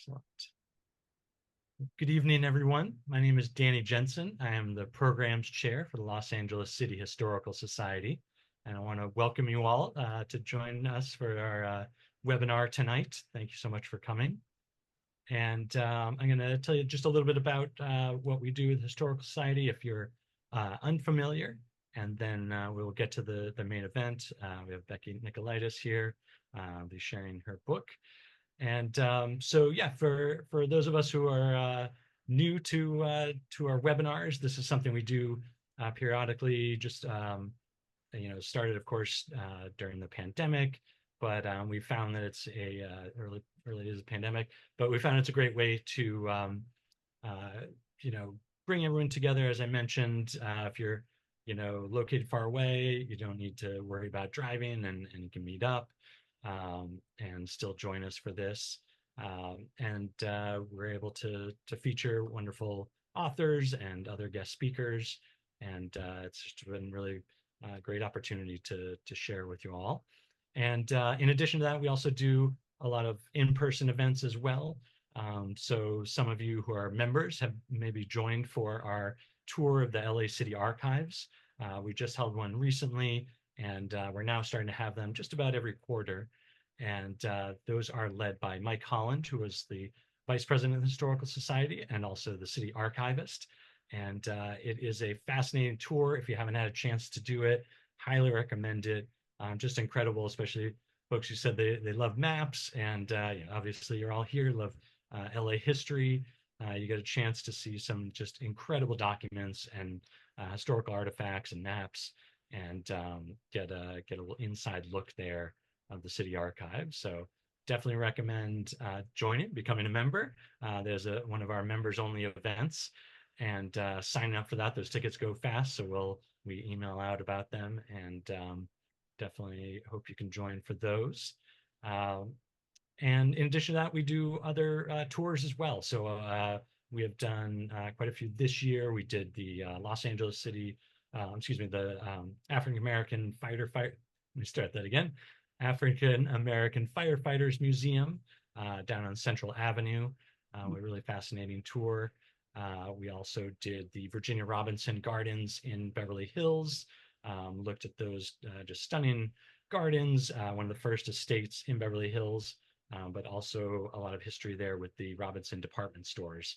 Excellent. Good evening, everyone. My name is Danny Jensen. I am the programs chair for the Los Angeles City Historical Society, and I want to welcome you all to join us for our webinar tonight. Thank you so much for coming. And I'm going to tell you just a little bit about what we do with the Historical Society if you're unfamiliar, and then we'll get to the main event. We have Becky Nicolaides here. I'll be sharing her book. And so, yeah, for those of us who are new to our webinars, this is something we do periodically. Just started, of course, during the pandemic, but we found that it's early as a pandemic. But we found it's a great way to bring everyone together. As I mentioned, if you're located far away, you don't need to worry about driving, and you can meet up. And still join us for this. We're able to feature wonderful authors and other guest speakers. And it's just been really a great opportunity to share with you all. And in addition to that, we also do a lot of in-person events as well. So some of you who are members have maybe joined for our tour of the LA City Archives. We just held one recently, and we're now starting to have them just about every quarter. And those are led by Mike Holland, who is the Vice President of the Historical Society and also the City Archivist. And it is a fascinating tour. If you haven't had a chance to do it, highly recommend it. Just incredible, especially folks who said they love maps. And obviously you're all here, love LA history. You get a chance to see some just incredible documents and historical artifacts and maps, and get a little inside look there of the City Archive. So definitely recommend joining, becoming a member. There's one of our members only events, and signing up for that. Those tickets go fast, so we email out about them, and definitely hope you can join for those. And in addition to that, we do other tours as well. So we have done quite a few this year. We did the Los Angeles City, the African American Let me start that again. African American Firefighters Museum down on Central Avenue. A really fascinating tour. We also did the Virginia Robinson Gardens in Beverly Hills. Looked at those just stunning gardens, one of the first estates in Beverly Hills, but also a lot of history there with the Robinson department stores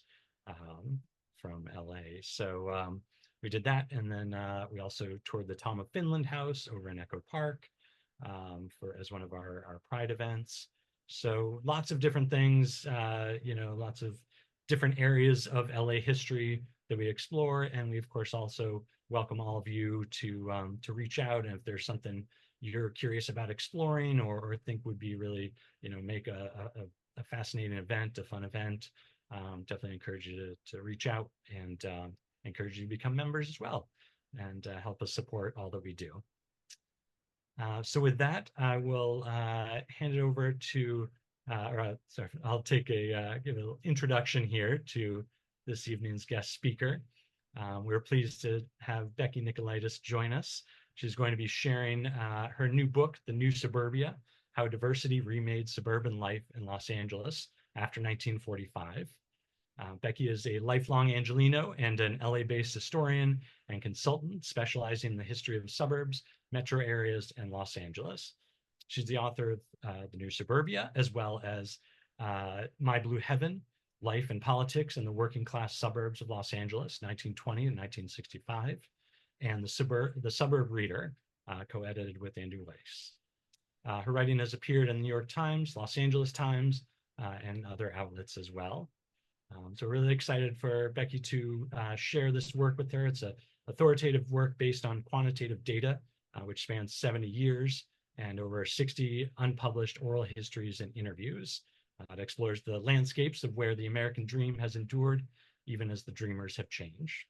from LA. So we did that, and then we also toured the Tom of Finland House over in Echo Park as one of our Pride events. So lots of different things, lots of different areas of LA history that we explore, and we of course also welcome all of you to reach out, and if there's something you're curious about exploring or think would be really make a fascinating event, a fun event, definitely encourage you to reach out, and encourage you to become members as well, and help us support all that we do. So with that, I will hand it over to, I'll take give a little introduction here to this evening's guest speaker. We're pleased to have Becky Nicolaides join us. She's going to be sharing her new book, The New Suburbia, How Diversity Remade Suburban Life in Los Angeles After 1945. Becky is a lifelong Angelino and an LA-based historian and consultant specializing in the history of suburbs, metro areas, and Los Angeles. She's the author of The New Suburbia, as well as My Blue Heaven, Life and Politics in the Working Class Suburbs of Los Angeles, 1920 and 1965, and The Suburb Reader, co-edited with Andrew Weiss. Her writing has appeared in the New York Times, Los Angeles Times, and other outlets as well. So we're really excited for Becky to share this work with her. It's an authoritative work based on quantitative data, which spans 70 years and over 60 unpublished oral histories and interviews. It explores the landscapes of where the American dream has endured, even as the dreamers have changed.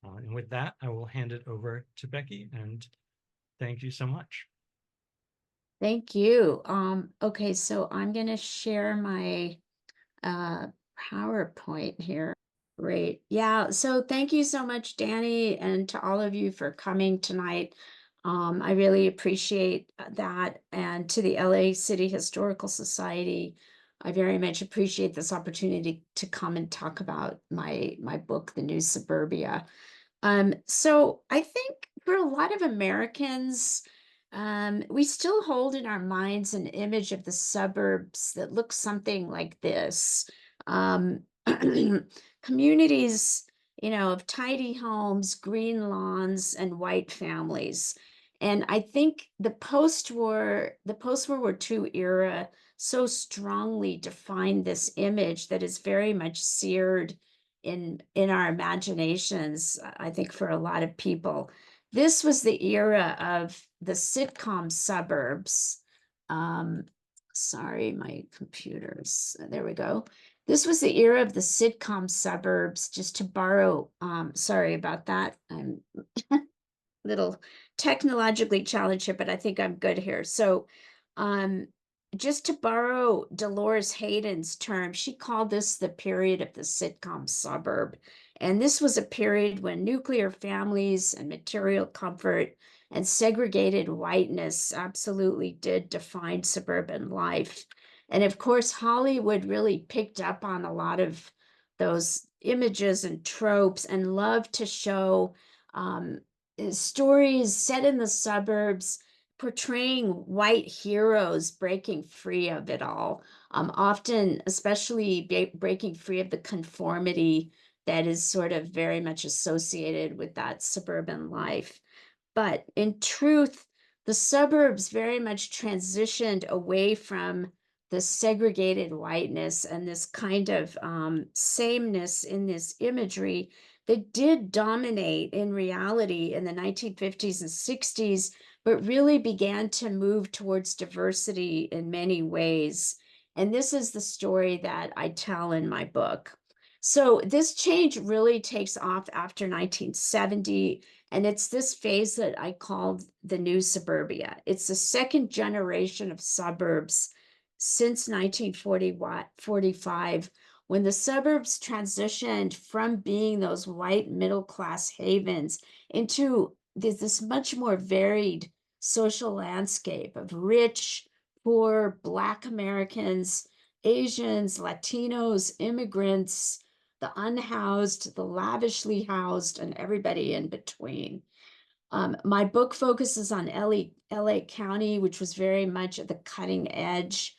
And with that, I will hand it over to Becky, and thank you so much. Thank you. Okay, so I'm going to share my PowerPoint here. Great. Yeah, so thank you so much, Danny, and to all of you for coming tonight. I really appreciate that, and to the LA City Historical Society I very much appreciate this opportunity to come and talk about my book, The New Suburbia. So I think for a lot of Americans, we still hold in our minds an image of the suburbs that looks something like this. Um, Communities, of tidy homes, green lawns, and white families. And I think the post-World War II era so strongly defined this image that is very much seared in our imaginations, I think for a lot of people. This was the era of the sitcom suburbs. Um, Sorry, my computer's there we go. This was the era of the sitcom suburbs, just to borrow, sorry about that. I'm little technologically challenged here, but I think I'm good here. So, um, just to borrow Dolores Hayden's term, she called this the period of the sitcom suburb. And this was a period when nuclear families and material comfort and segregated whiteness absolutely did define suburban life. And of course, Hollywood really picked up on a lot of those images and tropes and loved to show um, stories set in the suburbs portraying white heroes breaking free of it all, often especially breaking free of the conformity that is sort of very much associated with that suburban life. But in truth, the suburbs very much transitioned away from the segregated whiteness and this kind of sameness in this imagery that did dominate in reality in the 1950s and 60s, but really began to move towards diversity in many ways. And this is the story that I tell in my book. So this change really takes off after 1970, and it's this phase that I called the new suburbia. It's the second generation of suburbs since 1945, when the suburbs transitioned from being those white middle class havens into this much more varied social landscape of rich, poor, Black Americans, Asians, Latinos, immigrants, the unhoused, the lavishly housed, and everybody in between. My book focuses on LA County, which was very much at the cutting edge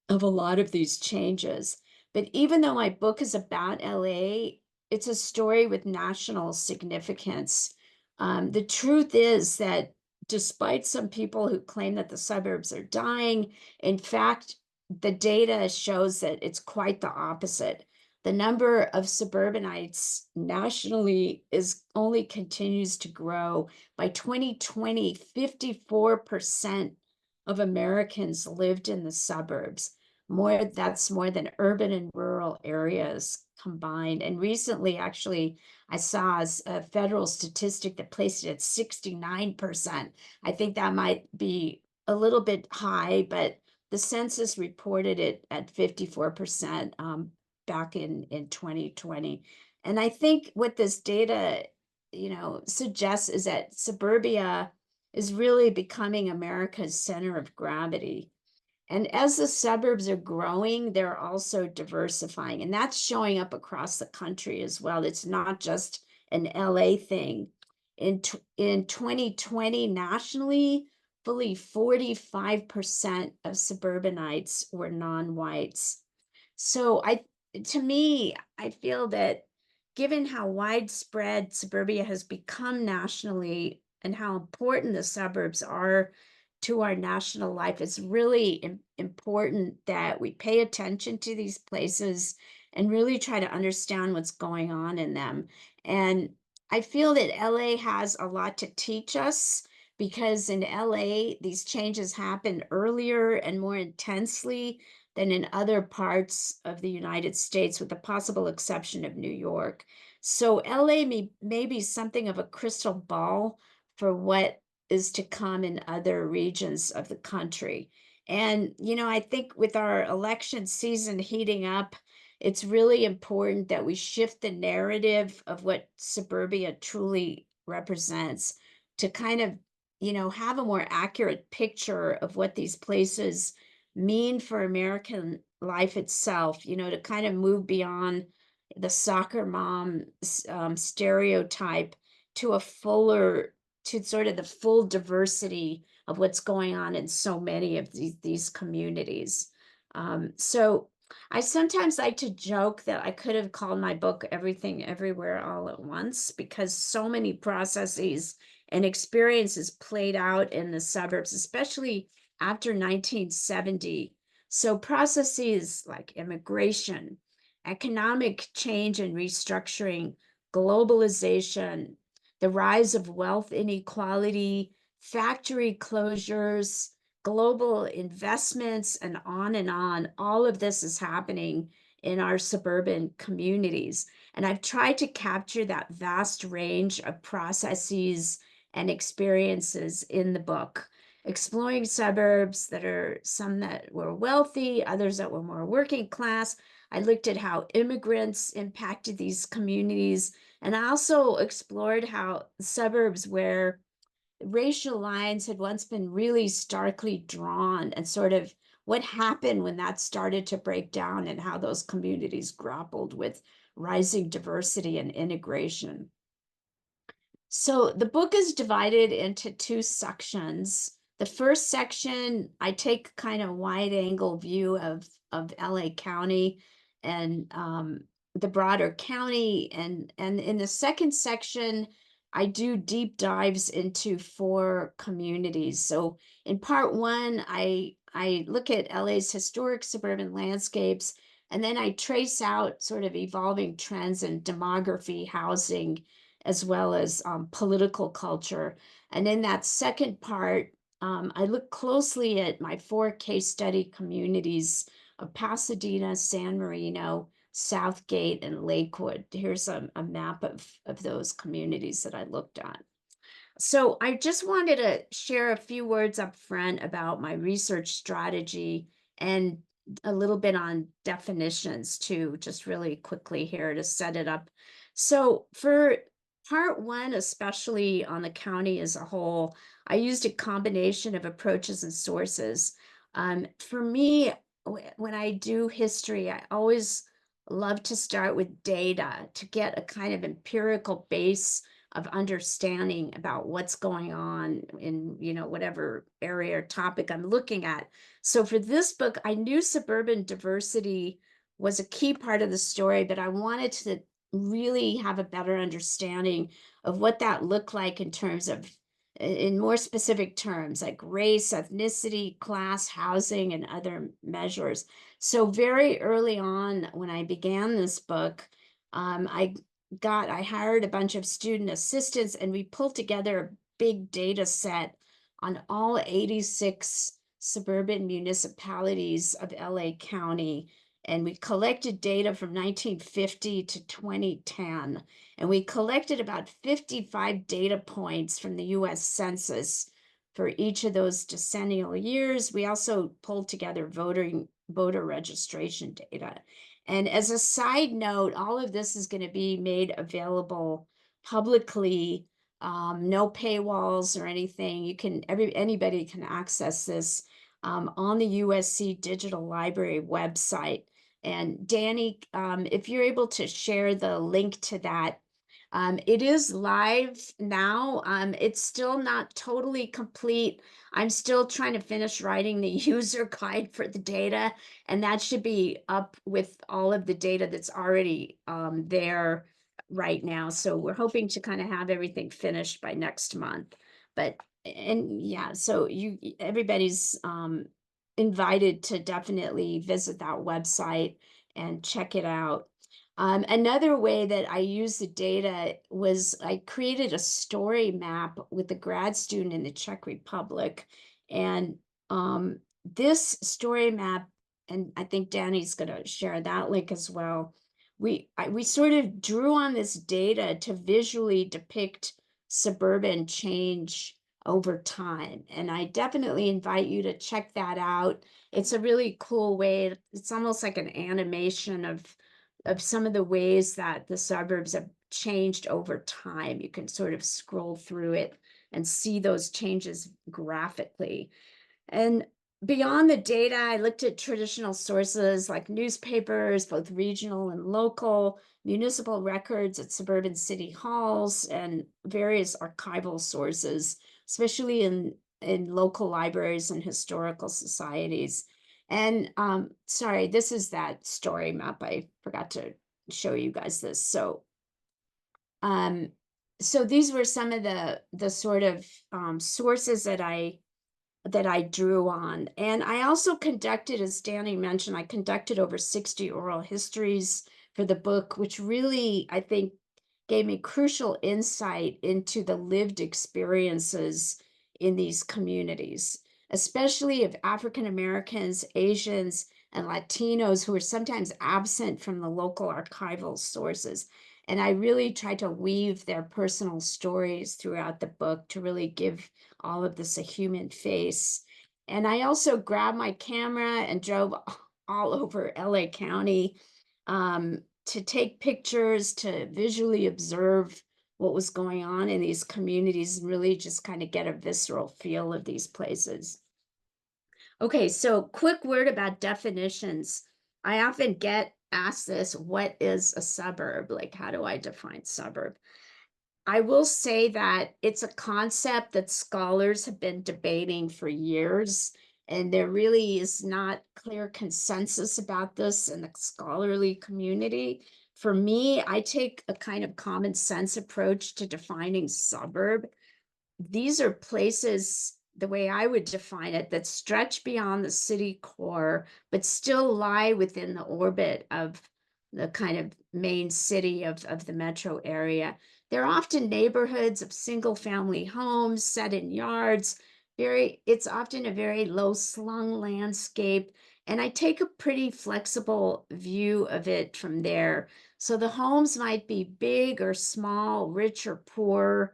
of a lot of these changes. But even though my book is about LA, it's a story with national significance. The truth is that despite some people who claim that the suburbs are dying, in fact, the data shows that it's quite the opposite. The number of suburbanites nationally is only continues to grow. By 2020, 54% of Americans lived in the suburbs. That's more than urban and rural areas combined. And recently, actually, I saw a federal statistic that placed it at 69%. I think that might be a little bit high, but the census reported it at 54% back in 2020. And I think what this data, suggests is that suburbia is really becoming America's center of gravity. And as the suburbs are growing, they're also diversifying, and that's showing up across the country as well. It's not just an LA thing. In 2020, nationally, fully 45% of suburbanites were non-whites. So to me, I feel that given how widespread suburbia has become nationally and how important the suburbs are to our national life, it's really important that we pay attention to these places and really try to understand what's going on in them. And I feel that LA has a lot to teach us because in LA, these changes happen earlier and more intensely than in other parts of the United States, with the possible exception of New York. So LA may be something of a crystal ball for what is to come in other regions of the country. And, I think with our election season heating up, it's really important that we shift the narrative of what suburbia truly represents to kind of, have a more accurate picture of what these places mean for American life itself, to kind of move beyond the soccer mom stereotype to a fuller, to sort of the full diversity of what's going on in so many of these communities. So I sometimes like to joke that I could have called my book Everything Everywhere All at Once, because so many processes and experiences played out in the suburbs, especially after 1970. So processes like immigration, economic change and restructuring, globalization, the rise of wealth inequality, factory closures, global investments, and on. All of this is happening in our suburban communities. And I've tried to capture that vast range of processes and experiences in the book, exploring suburbs that are some that were wealthy, others that were more working class. I looked at how immigrants impacted these communities, and I also explored how suburbs where racial lines had once been really starkly drawn, and sort of what happened when that started to break down, and how those communities grappled with rising diversity and integration. So the book is divided into two sections. The first section, I take kind of wide angle view of LA County and the broader county. And in the second section, I do deep dives into four communities. So in part one, I look at LA's historic suburban landscapes, and then I trace out sort of evolving trends in demography, housing, as well as political culture. And in that second part, I look closely at my four case study communities of Pasadena, San Marino, Southgate, and Lakewood. Here's a map of those communities that I looked at. So I just wanted to share a few words up front about my research strategy, and a little bit on definitions too, just really quickly here to set it up. So for part one, especially on the county as a whole, I used a combination of approaches and sources. For me, when I do history, I always love to start with data to get a kind of empirical base of understanding about what's going on in, whatever area or topic I'm looking at. So for this book, I knew suburban diversity was a key part of the story, but I wanted to really have a better understanding of what that looked like in terms of, in more specific terms, like race, ethnicity, class, housing, and other measures. So very early on, when I began this book, I hired a bunch of student assistants, and we pulled together a big data set on all 86 suburban municipalities of LA County. And we collected data from 1950 to 2010. And we collected about 55 data points from the US Census for each of those decennial years. We also pulled together voter registration data. And as a side note, all of this is going to be made available publicly, no paywalls or anything. Anybody can access this on the USC Digital Library website. And Danny, if you're able to share the link to that, it is live now. It's still not totally complete. I'm still trying to finish writing the user guide for the data, and that should be up with all of the data that's already there right now. So we're hoping to kind of have everything finished by next month. But and yeah, so everybody's invited to definitely visit that website and check it out. Another way that I used the data was I created a story map with a grad student in the Czech Republic. And this story map, and I think Danny's going to share that link as well. We sort of drew on this data to visually depict suburban change over time. And I definitely invite you to check that out. It's a really cool way. It's almost like an animation of some of the ways that the suburbs have changed over time. You can sort of scroll through it and see those changes graphically. And beyond the data, I looked at traditional sources like newspapers, both regional and local, municipal records at suburban city halls, and various archival sources, especially in local libraries and historical societies. And sorry, this is that story map. I forgot to show you guys this. Um, so these were some of the sort of sources that I drew on. And I also conducted, as Danny mentioned, I conducted over 60 oral histories for the book, which really, I think, gave me crucial insight into the lived experiences in these communities, especially of African Americans, Asians, and Latinos who are sometimes absent from the local archival sources. And I really tried to weave their personal stories throughout the book to really give all of this a human face. And I also grabbed my camera and drove all over LA County to take pictures, to visually observe what was going on in these communities and really just kind of get a visceral feel of these places. Okay, so quick word about definitions. I often get asked this, what is a suburb? Like, how do I define suburb? I will say that it's a concept that scholars have been debating for years, and there really is not clear consensus about this in the scholarly community. For me, I take a kind of common sense approach to defining suburb. These are places, the way I would define it, that stretch beyond the city core, but still lie within the orbit of the kind of main city of the metro area. They're often neighborhoods of single family homes set in yards. It's often a very low slung landscape. And I take a pretty flexible view of it from there. So the homes might be big or small, rich or poor,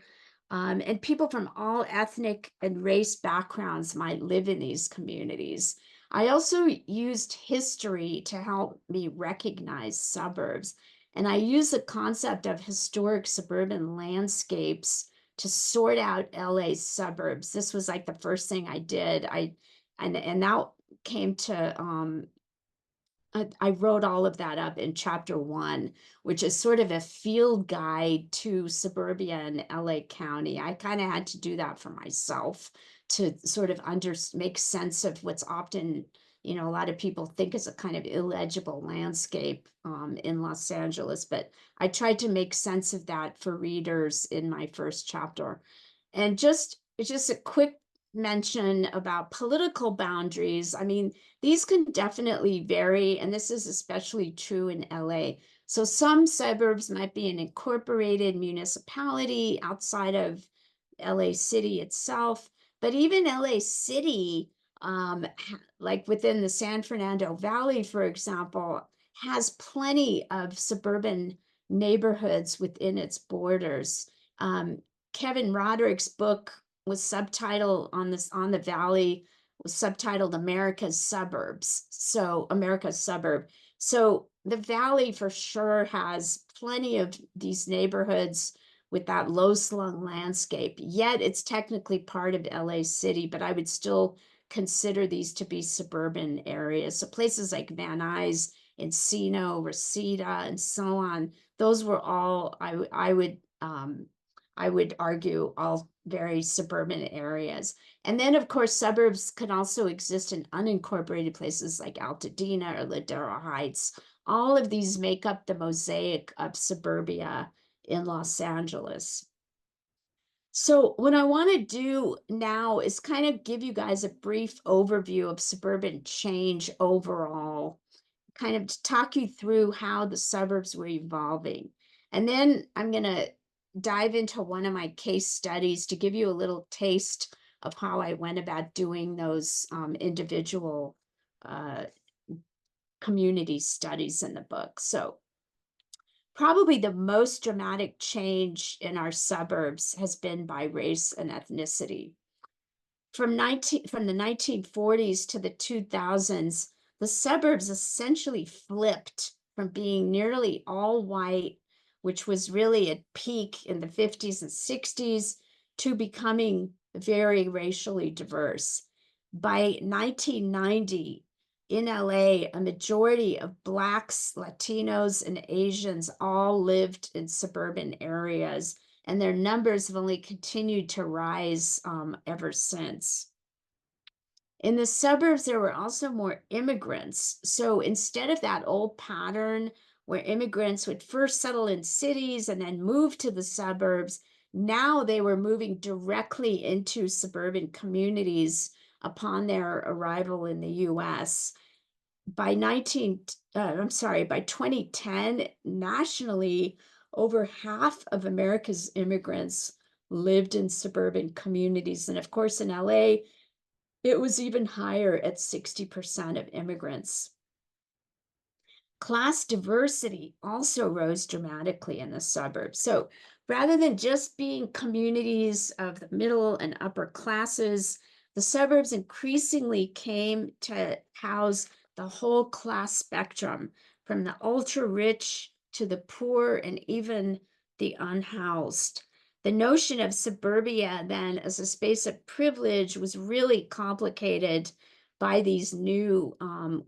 and people from all ethnic and race backgrounds might live in these communities. I also used history to help me recognize suburbs. And I use the concept of historic suburban landscapes to sort out LA's suburbs. This was like the first thing I did. And that came to I wrote all of that up in chapter 1, which is sort of a field guide to suburbia and LA County. I kind of had to do that for myself to sort of make sense of what's often, a lot of people think is a kind of illegible landscape in Los Angeles, but I tried to make sense of that for readers in my first chapter. And just a quick mention about political boundaries. I mean, these can definitely vary, and this is especially true in LA. So some suburbs might be an incorporated municipality outside of LA City itself, but even LA City, like within the San Fernando Valley, for example, has plenty of suburban neighborhoods within its borders. Um, Kevin Roderick's book was subtitled on the valley was subtitled America's Suburbs. So America's Suburb. So the valley for sure has plenty of these neighborhoods with that low slung landscape. Yet it's technically part of LA City, but I would still consider these to be suburban areas. So places like Van Nuys, Encino, Reseda, and so on, those were all I would argue all very suburban areas. And then, of course, suburbs can also exist in unincorporated places like Altadena or Ladera Heights. All of these make up the mosaic of suburbia in Los Angeles. So, what I want to do now is kind of give you guys a brief overview of suburban change overall, kind of to talk you through how the suburbs were evolving. And then I'm going to dive into one of my case studies to give you a little taste of how I went about doing those individual uh, community studies in the book. So, probably the most dramatic change in our suburbs has been by race and ethnicity. From the 1940s to the 2000s, the suburbs essentially flipped from being nearly all white, which was really at peak in the 50s and 60s, to becoming very racially diverse. By 1990, in LA, a majority of Blacks, Latinos, and Asians all lived in suburban areas, and their numbers have only continued to rise ever since. In the suburbs, there were also more immigrants. So instead of that old pattern where immigrants would first settle in cities and then move to the suburbs, now they were moving directly into suburban communities upon their arrival in the US. By 2010, nationally, over half of America's immigrants lived in suburban communities. And of course, in LA, it was even higher at 60% of immigrants. Class diversity also rose dramatically in the suburbs. So rather than just being communities of the middle and upper classes, the suburbs increasingly came to house the whole class spectrum, from the ultra rich to the poor and even the unhoused. The notion of suburbia then as a space of privilege was really complicated by these new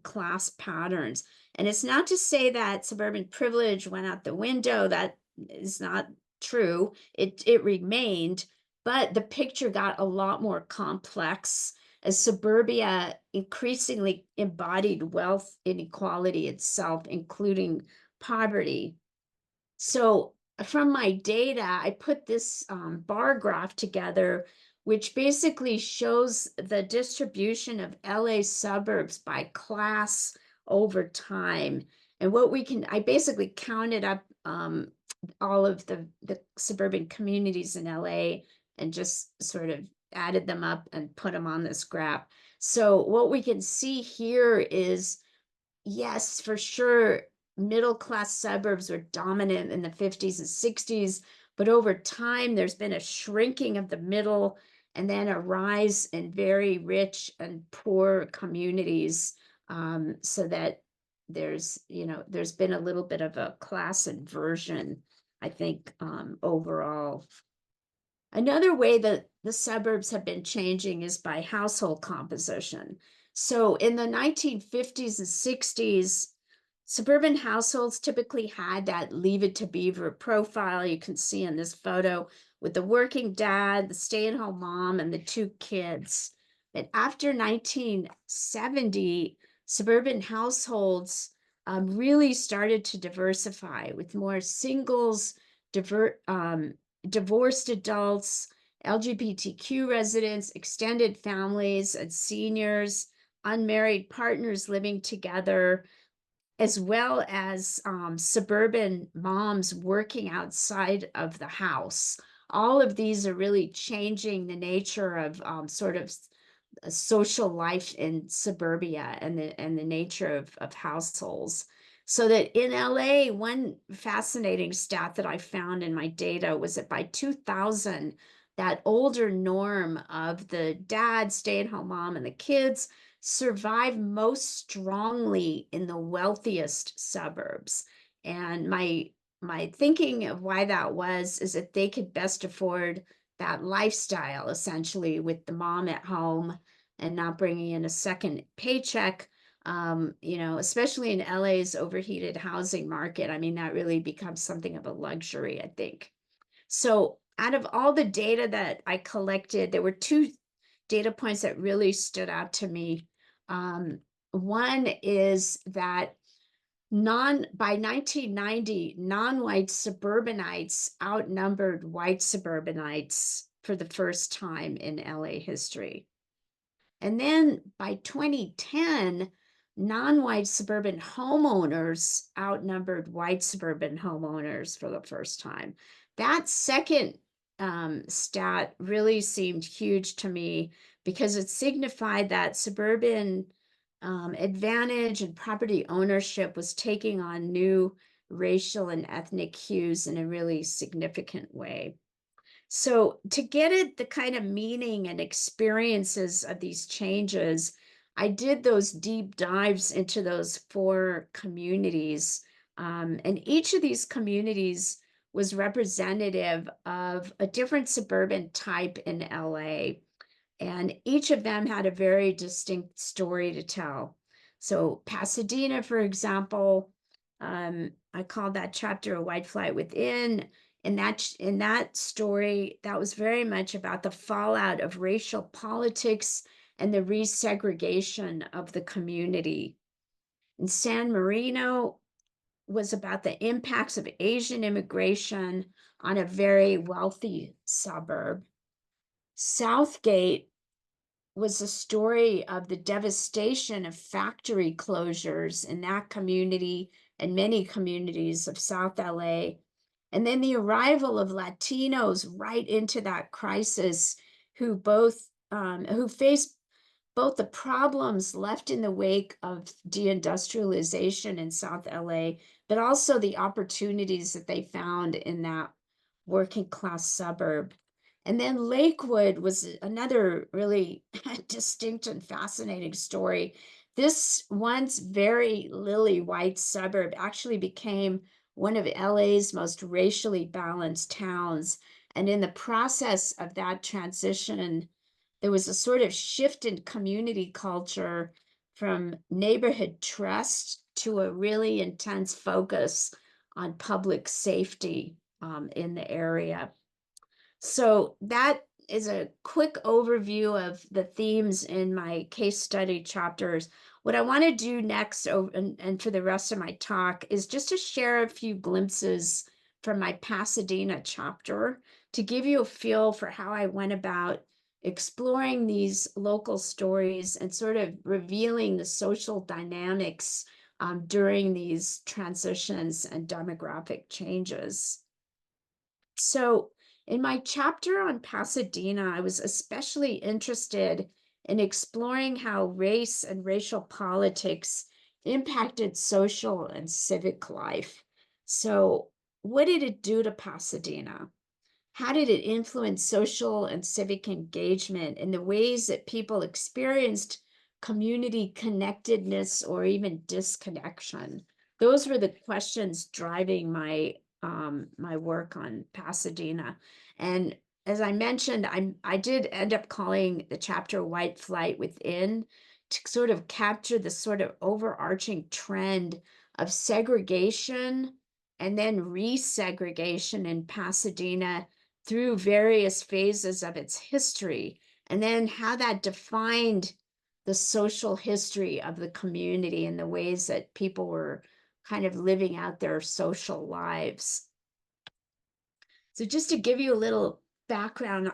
class patterns. And it's not to say that suburban privilege went out the window. That is not true. It remained, but the picture got a lot more complex as suburbia increasingly embodied wealth inequality itself, including poverty. So from my data, I put this bar graph together, which basically shows the distribution of LA suburbs by class over time. And what we can, I basically counted up all of the suburban communities in LA and just sort of added them up and put them on this graph. So what we can see here is, yes, for sure, middle class suburbs were dominant in the 50s and 60s, but over time there's been a shrinking of the middle and then a rise in very rich and poor communities, so that there's been a little bit of a class inversion, I think, overall. Another way that the suburbs have been changing is by household composition. So in the 1950s and 60s, suburban households typically had that Leave It to Beaver profile you can see in this photo, with the working dad, the stay-at-home mom, and the two kids. But after 1970, suburban households really started to diversify, with more singles, divorced adults, LGBTQ residents, extended families, and seniors, unmarried partners living together, as well as suburban moms working outside of the house. All of these are really changing the nature of sort of a social life in suburbia and the nature of households. So that in LA, one fascinating stat that I found in my data was that by 2000, that older norm of the dad, stay-at-home mom, and the kids survive most strongly in the wealthiest suburbs. And my thinking of why that was is that they could best afford that lifestyle, essentially, with the mom at home and not bringing in a second paycheck. Especially in LA's overheated housing market, I mean, that really becomes something of a luxury, I think. So out of all the data that I collected, there were two data points that really stood out to me. One is that by 1990, non-white suburbanites outnumbered white suburbanites for the first time in LA history. And then by 2010, non-white suburban homeowners outnumbered white suburban homeowners for the first time. That second stat really seemed huge to me because it signified that suburban advantage and property ownership was taking on new racial and ethnic hues in a really significant way. So to get at the kind of meaning and experiences of these changes, I did those deep dives into those four communities. And each of these communities was representative of a different suburban type in LA. and each of them had a very distinct story to tell. So Pasadena, for example, I called that chapter "A White Flight Within." In that story, that was very much about the fallout of racial politics and the resegregation of the community. And San Marino was about the impacts of Asian immigration on a very wealthy suburb. Southgate was a story of the devastation of factory closures in that community and many communities of South LA. And then the arrival of Latinos right into that crisis, who faced both the problems left in the wake of deindustrialization in South LA, but also the opportunities that they found in that working class suburb. And then Lakewood was another really distinct and fascinating story. This once very lily white suburb actually became one of LA's most racially balanced towns. And in the process of that transition, there was a sort of shift in community culture from neighborhood trust to a really intense focus on public safety in the area. So that is a quick overview of the themes in my case study chapters. What I want to do next, and for the rest of my talk, is just to share a few glimpses from my Pasadena chapter to give you a feel for how I went about exploring these local stories and sort of revealing the social dynamics during these transitions and demographic changes. So, in my chapter on Pasadena, I was especially interested in exploring how race and racial politics impacted social and civic life. So, what did it do to Pasadena? How did it influence social and civic engagement in the ways that people experienced community connectedness or even disconnection? Those were the questions driving my work on Pasadena. And as I mentioned, I did end up calling the chapter "White Flight Within" to sort of capture the sort of overarching trend of segregation and then resegregation in Pasadena through various phases of its history, and then how that defined the social history of the community and the ways that people were kind of living out their social lives. So just to give you a little background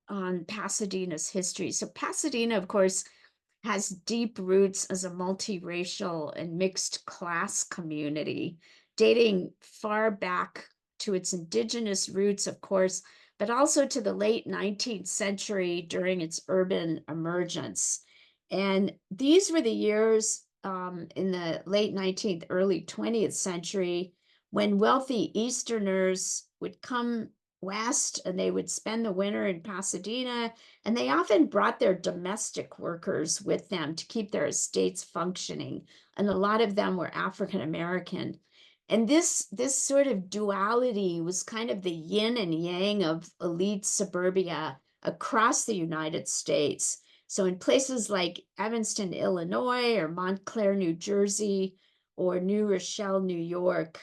on Pasadena's history. So Pasadena, of course, has deep roots as a multiracial and mixed class community, dating far back to its indigenous roots, of course, but also to the late 19th century during its urban emergence. And these were the years in the late 19th, early 20th century when wealthy Easterners would come west and they would spend the winter in Pasadena, and they often brought their domestic workers with them to keep their estates functioning. And a lot of them were African American. And this sort of duality was kind of the yin and yang of elite suburbia across the United States. So in places like Evanston, Illinois, or Montclair, New Jersey, or New Rochelle, New York,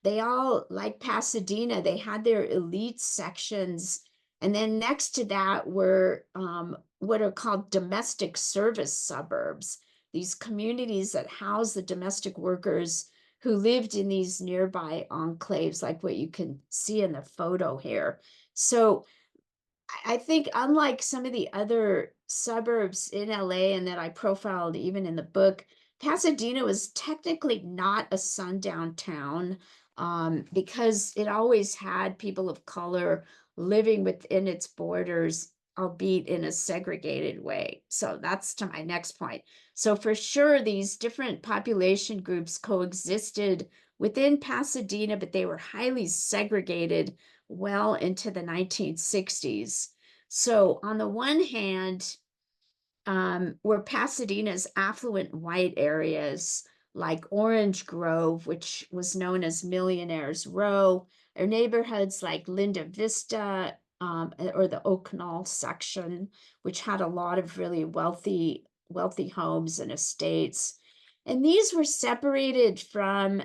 they all, like Pasadena, they had their elite sections. And then next to that were what are called domestic service suburbs, these communities that house the domestic workers who lived in these nearby enclaves, like what you can see in the photo here. So I think unlike some of the other suburbs in LA and that I profiled even in the book, Pasadena was technically not a sundown town because it always had people of color living within its borders, albeit in a segregated way. So that's to my next point. So for sure, these different population groups coexisted within Pasadena, but they were highly segregated well into the 1960s. So on the one hand, were Pasadena's affluent white areas like Orange Grove, which was known as Millionaires Row, or neighborhoods like Linda Vista or the Oak Knoll section, which had a lot of really wealthy homes and estates. And these were separated from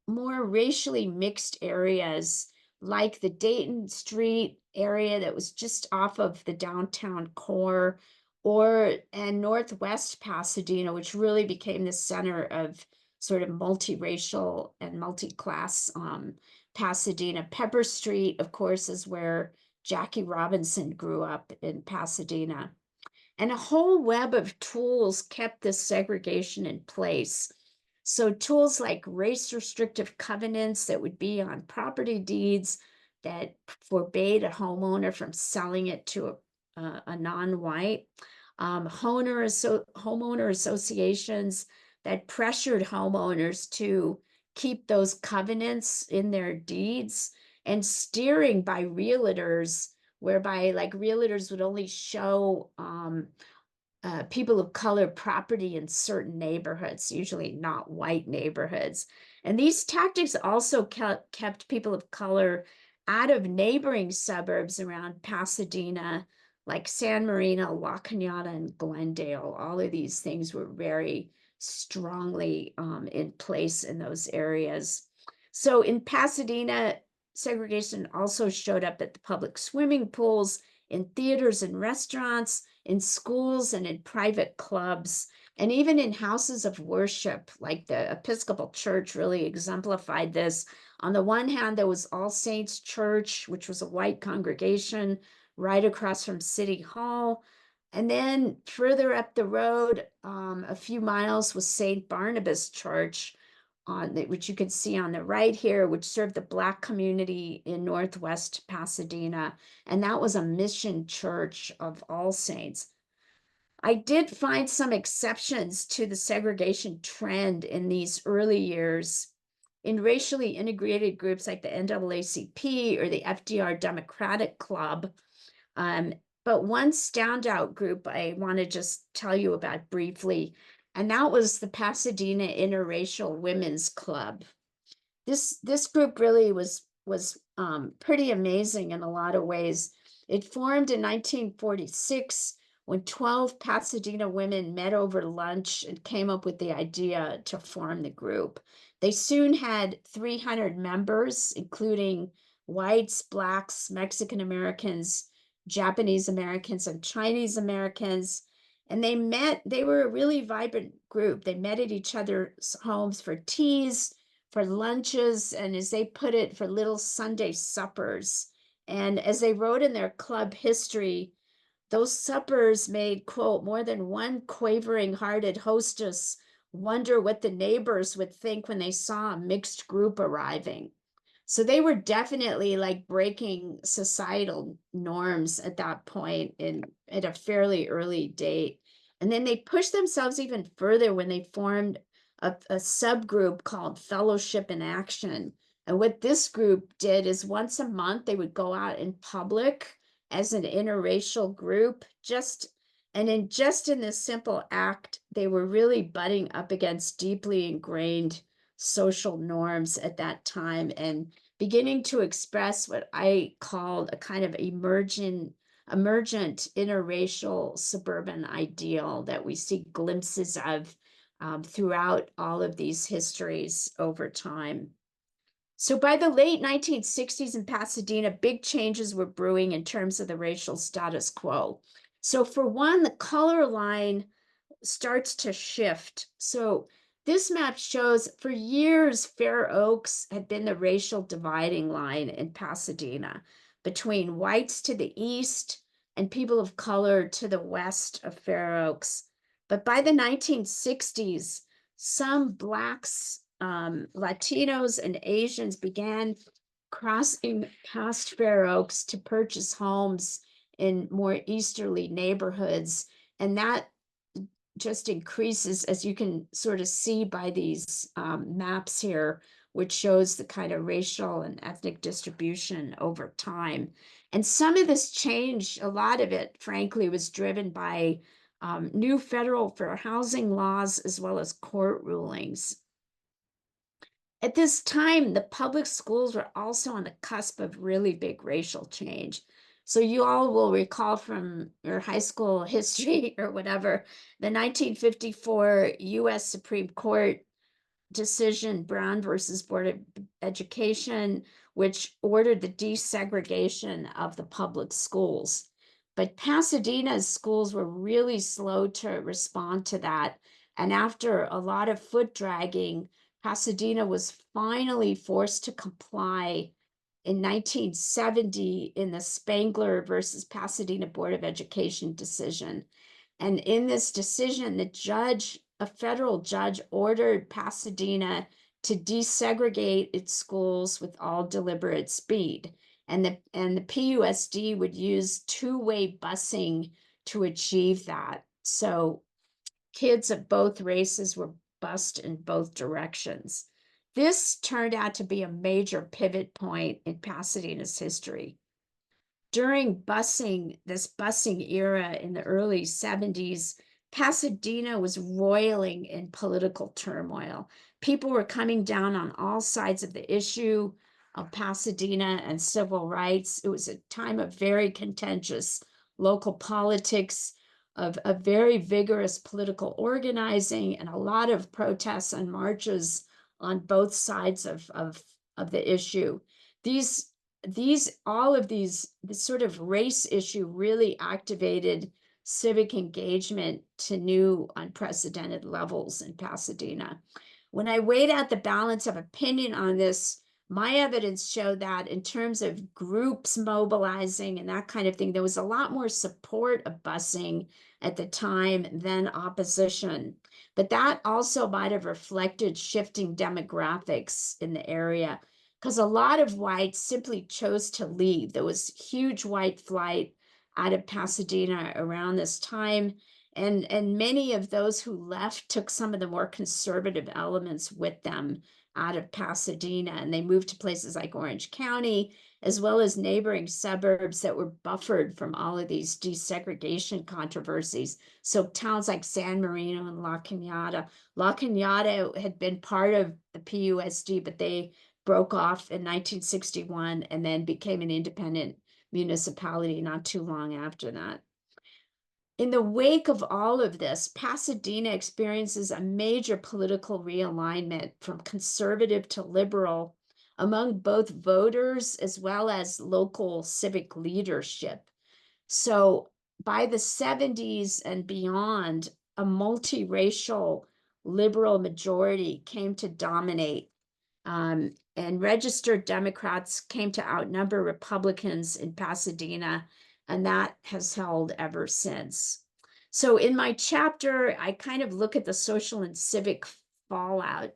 more racially mixed areas like the Dayton Street area that was just off of the downtown core, and Northwest Pasadena, which really became the center of sort of multiracial and multi-class Pasadena. Pepper Street, of course, is where Jackie Robinson grew up in Pasadena. And a whole web of tools kept this segregation in place. So tools like race restrictive covenants that would be on property deeds that forbade a homeowner from selling it to a non-white, homeowner associations that pressured homeowners to keep those covenants in their deeds, and steering by realtors, whereby like realtors would only show people of color property in certain neighborhoods, usually not white neighborhoods. And these tactics also kept people of color out of neighboring suburbs around Pasadena, like San Marino, La Cañada, and Glendale. All of these things were very strongly in place in those areas. So in Pasadena, segregation also showed up at the public swimming pools, in theaters and restaurants, in schools and in private clubs, and even in houses of worship, like the Episcopal Church really exemplified this. On the one hand, there was All Saints Church, which was a white congregation right across from City Hall. And then further up the road, a few miles, was St. Barnabas Church, which you can see on the right here, which served the Black community in Northwest Pasadena. And that was a mission church of All Saints. I did find some exceptions to the segregation trend in these early years. In racially integrated groups like the NAACP or the FDR Democratic Club. But one standout group I want to just tell you about briefly, and that was the Pasadena Interracial Women's Club. This group really was pretty amazing in a lot of ways. It formed in 1946 when 12 Pasadena women met over lunch and came up with the idea to form the group. They soon had 300 members, including whites, blacks, Mexican Americans, Japanese Americans, and Chinese Americans. And they were a really vibrant group. They met at each other's homes for teas, for lunches, and as they put it, for little Sunday suppers. And as they wrote in their club history, those suppers made, quote, more than one quavering-hearted hostess wonder what the neighbors would think when they saw a mixed group arriving. So they were definitely like breaking societal norms at that point at a fairly early date. And then they pushed themselves even further when they formed a subgroup called Fellowship in Action. And what this group did is once a month, they would go out in public as an interracial group, and in this simple act, they were really butting up against deeply ingrained social norms at that time and beginning to express what I called a kind of emergent interracial suburban ideal that we see glimpses of throughout all of these histories over time. So by the late 1960s in Pasadena, big changes were brewing in terms of the racial status quo. So for one, the color line starts to shift. So this map shows for years, Fair Oaks had been the racial dividing line in Pasadena between whites to the east and people of color to the west of Fair Oaks. But by the 1960s, some blacks, Latinos, and Asians began crossing past Fair Oaks to purchase homes in more easterly neighborhoods. And that just increases, as you can sort of see by these maps here, which shows the kind of racial and ethnic distribution over time. And some of this change, a lot of it, frankly, was driven by new federal fair housing laws as well as court rulings. At this time, the public schools were also on the cusp of really big racial change. So you all will recall from your high school history or whatever, the 1954 US Supreme Court decision, Brown versus Board of Education, which ordered the desegregation of the public schools. But Pasadena's schools were really slow to respond to that. And after a lot of foot dragging, Pasadena was finally forced to comply in 1970 in the Spangler versus Pasadena Board of Education decision. And in this decision, a federal judge, ordered Pasadena to desegregate its schools with all deliberate speed. And the PUSD would use two-way busing to achieve that. So kids of both races were bused in both directions. This turned out to be a major pivot point in Pasadena's history. During this busing era in the early 70s, Pasadena was roiling in political turmoil. People were coming down on all sides of the issue of Pasadena and civil rights. It was a time of very contentious local politics, of a very vigorous political organizing, and a lot of protests and marches on both sides of the issue. These all of these, this sort of race issue really activated civic engagement to new unprecedented levels in Pasadena. When I weighed out the balance of opinion on this, my evidence showed that in terms of groups mobilizing and that kind of thing, there was a lot more support of busing at the time than opposition. But that also might have reflected shifting demographics in the area, because a lot of whites simply chose to leave. There was huge white flight out of Pasadena around this time. And many of those who left took some of the more conservative elements with them out of Pasadena, and they moved to places like Orange County, as well as neighboring suburbs that were buffered from all of these desegregation controversies. So towns like San Marino and La Cañada. La Cañada had been part of the PUSD, but they broke off in 1961 and then became an independent municipality not too long after that. In the wake of all of this, Pasadena experiences a major political realignment from conservative to liberal among both voters as well as local civic leadership. So by the 70s and beyond, a multiracial liberal majority came to dominate, and registered Democrats came to outnumber Republicans in Pasadena, and that has held ever since. So in my chapter, I kind of look at the social and civic fallout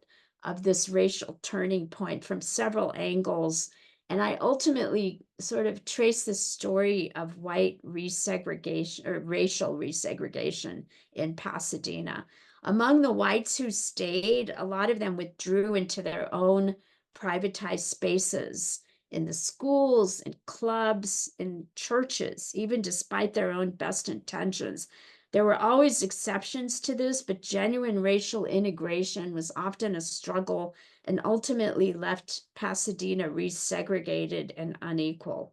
of this racial turning point from several angles. And I ultimately sort of trace the story of white resegregation or racial resegregation in Pasadena. Among the whites who stayed, a lot of them withdrew into their own privatized spaces in the schools, in clubs, in churches, even despite their own best intentions. There were always exceptions to this, but genuine racial integration was often a struggle and ultimately left Pasadena resegregated and unequal.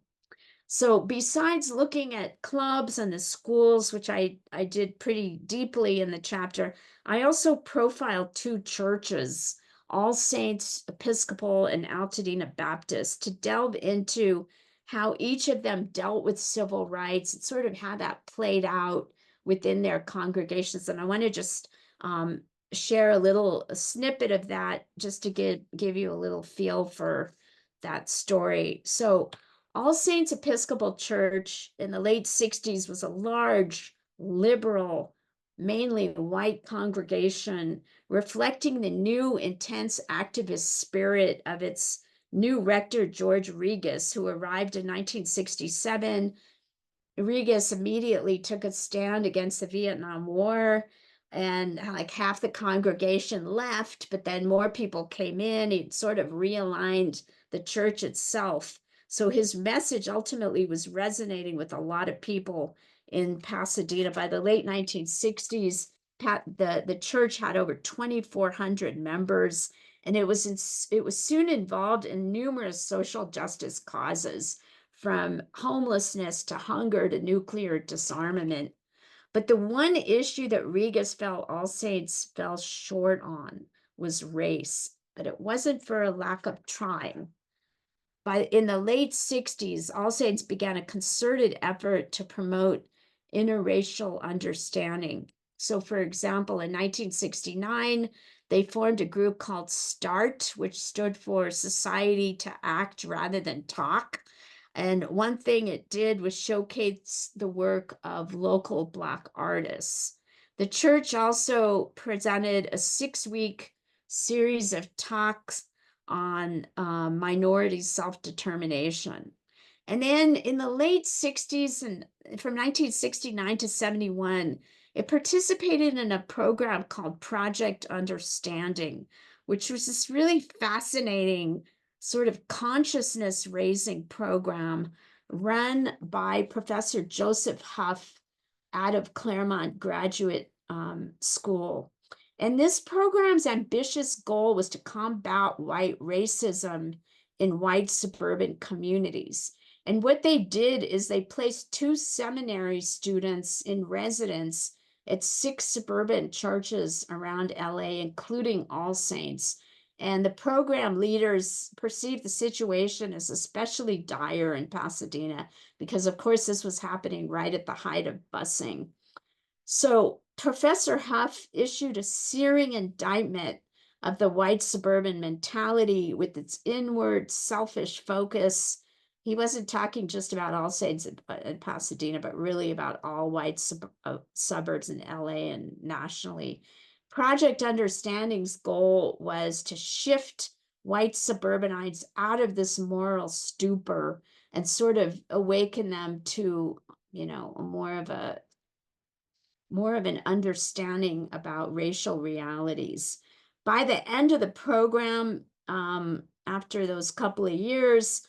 So besides looking at clubs and the schools, which I did pretty deeply in the chapter, I also profiled two churches, All Saints Episcopal and Altadena Baptist, to delve into how each of them dealt with civil rights and sort of how that played out within their congregations. And I want to just share a snippet of that just to give you a little feel for that story. So All Saints Episcopal Church in the late 60s was a large, liberal, mainly white congregation, reflecting the new, intense activist spirit of its new rector, George Regas, who arrived in 1967. Regas immediately took a stand against the Vietnam War, and like half the congregation left, but then more people came in. He sort of realigned the church itself. So his message ultimately was resonating with a lot of people in Pasadena. By the late 1960s, the church had over 2,400 members, and it was soon involved in numerous social justice causes, from homelessness to hunger to nuclear disarmament. But the one issue that Rigas felt All Saints fell short on was race, but it wasn't for a lack of trying. In the late 60s, All Saints began a concerted effort to promote interracial understanding. So, for example, in 1969, they formed a group called START, which stood for Society to Act Rather Than Talk. And one thing it did was showcase the work of local Black artists. The church also presented a 6-week series of talks on minority self-determination. And then in the late 60s and from 1969 to 71, it participated in a program called Project Understanding, which was this really fascinating sort of consciousness raising program run by Professor Joseph Huff out of Claremont Graduate School. And this program's ambitious goal was to combat white racism in white suburban communities. And what they did is they placed 2 seminary students in residence at 6 suburban churches around LA, including All Saints. And the program leaders perceived the situation as especially dire in Pasadena because, of course, this was happening right at the height of busing. So Professor Huff issued a searing indictment of the white suburban mentality with its inward, selfish focus. He wasn't talking just about All Saints in Pasadena, but really about all white suburbs in LA and nationally. Project Understanding's goal was to shift white suburbanites out of this moral stupor and sort of awaken them to, more of an understanding about racial realities. By the end of the program, after those couple of years,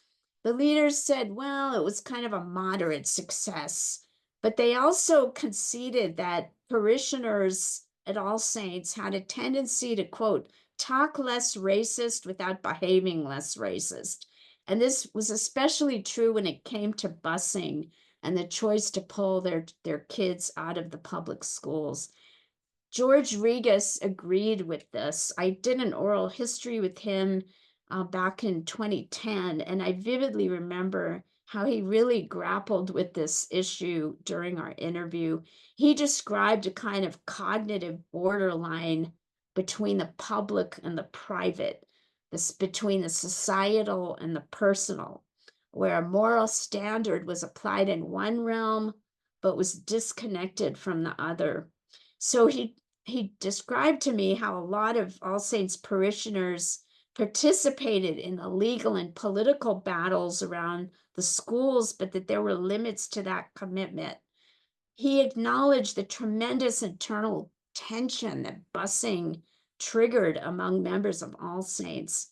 the leaders said, well, it was kind of a moderate success, but they also conceded that parishioners at All Saints had a tendency to, quote, talk less racist without behaving less racist. And this was especially true when it came to busing and the choice to pull their kids out of the public schools. George Rigas agreed with this. I did an oral history with him back in 2010, and I vividly remember how he really grappled with this issue during our interview. He described a kind of cognitive borderline between the public and the private, this between the societal and the personal, where a moral standard was applied in one realm but was disconnected from the other. So he described to me how a lot of All Saints parishioners participated in the legal and political battles around the schools, but that there were limits to that commitment. He acknowledged the tremendous internal tension that busing triggered among members of All Saints.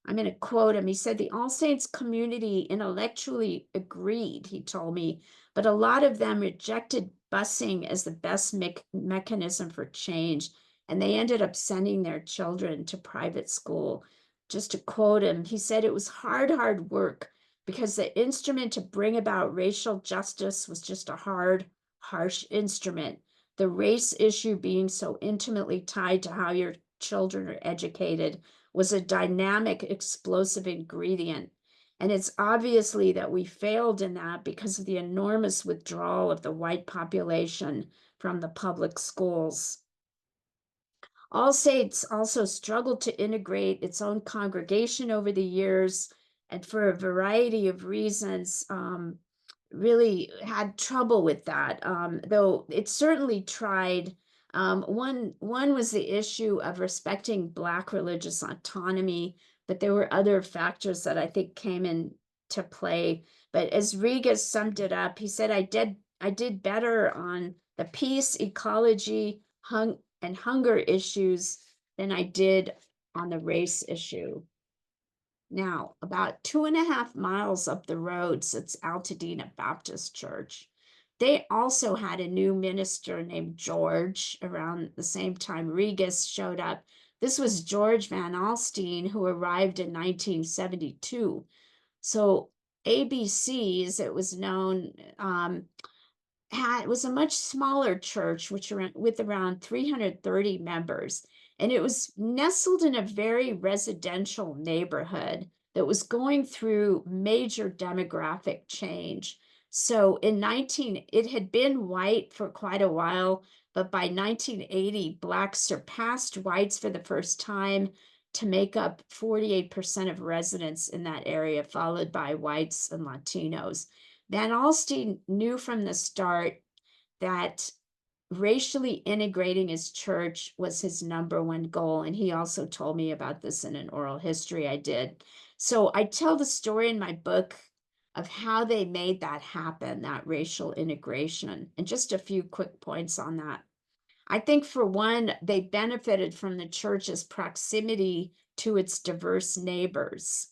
I'm going to quote him. He said, the All Saints community intellectually agreed, he told me, but a lot of them rejected busing as the best mechanism for change, and they ended up sending their children to private school. Just to quote him, he said it was hard work because the instrument to bring about racial justice was just a hard, harsh instrument. The race issue being so intimately tied to how your children are educated was a dynamic, explosive ingredient. And it's obviously that we failed in that because of the enormous withdrawal of the white population from the public schools. All Saints also struggled to integrate its own congregation over the years, and for a variety of reasons, really had trouble with that, though it certainly tried. One was the issue of respecting Black religious autonomy, but there were other factors that I think came into play. But as Rigas summed it up, he said, I did better on the peace, ecology, and hunger issues than I did on the race issue. Now, about 2.5 miles up the road sits Altadena Baptist Church. They also had a new minister named George around the same time Rigas showed up. This was George Van Alstine, who arrived in 1972. So ABC, as it was known, was a much smaller church, with around 330 members, and it was nestled in a very residential neighborhood that was going through major demographic change. So it had been white for quite a while, but by 1980, blacks surpassed whites for the first time to make up 48% of residents in that area, followed by whites and Latinos. Van Alstyne knew from the start that racially integrating his church was his number one goal. And he also told me about this in an oral history I did. So I tell the story in my book of how they made that happen, that racial integration, and just a few quick points on that. I think, for one, they benefited from the church's proximity to its diverse neighbors.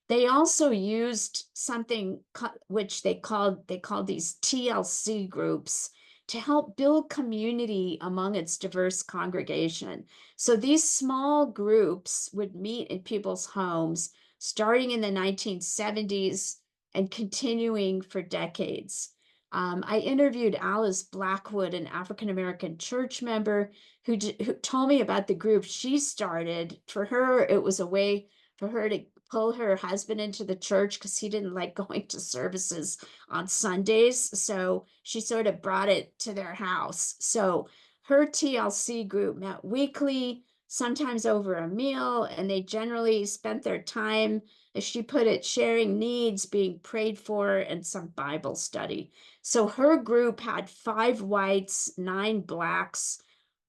They also used something which they called these TLC groups to help build community among its diverse congregation. So these small groups would meet in people's homes starting in the 1970s and continuing for decades. I interviewed Alice Blackwood, an African American church member, who told me about the group she started. For her, it was a way for her to pull her husband into the church because he didn't like going to services on Sundays. So she sort of brought it to their house. So her TLC group met weekly, sometimes over a meal, and they generally spent their time, as she put it, sharing needs, being prayed for, and some Bible study. So her group had 5 whites, 9 blacks,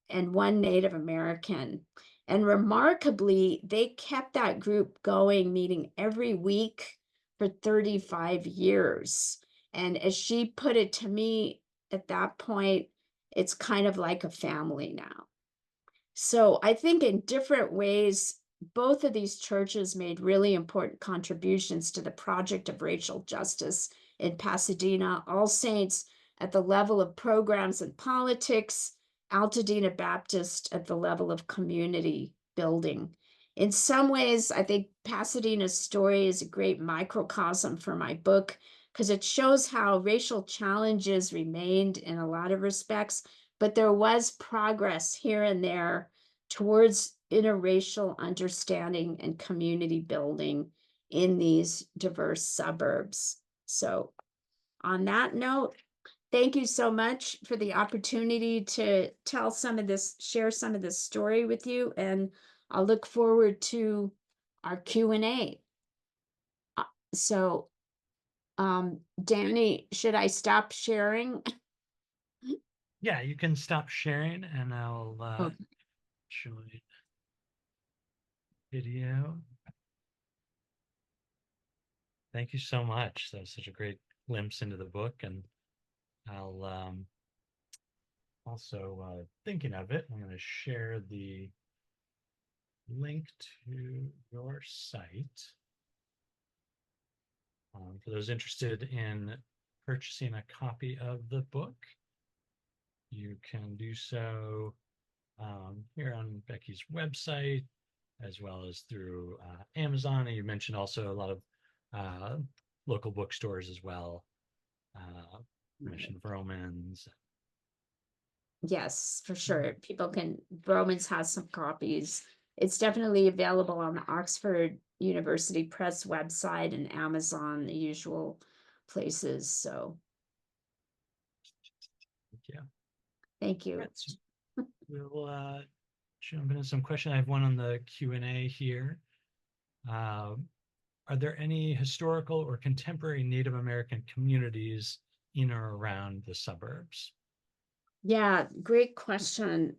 and 1 Native American. And remarkably, they kept that group going, meeting every week for 35 years. And as she put it to me at that point, it's kind of like a family now. So I think in different ways, both of these churches made really important contributions to the project of racial justice in Pasadena. All Saints at the level of programs and politics, Altadena Baptist at the level of community building. In some ways, I think Pasadena's story is a great microcosm for my book because it shows how racial challenges remained in a lot of respects, but there was progress here and there towards interracial understanding and community building in these diverse suburbs. So, on that note, thank you so much for the opportunity to share some of this story with you, and I'll look forward to our Q&A. So, Danny, should I stop sharing? Yeah, you can stop sharing and I'll Okay. show you the video. Thank you so much. That was such a great glimpse into the book. And I'll also, thinking of it, I'm going to share the link to your site. For those interested in purchasing a copy of the book, you can do so here on Becky's website, as well as through Amazon. And you mentioned also a lot of local bookstores as well. You mentioned Romans. Yes, for sure. Romans has some copies. It's definitely available on the Oxford University Press website and Amazon, the usual places. So Yeah. thank you. Right, so we'll jump into some questions. I have one on the Q&A here. Are there any historical or contemporary Native American communities in or around the suburbs? Yeah, great question.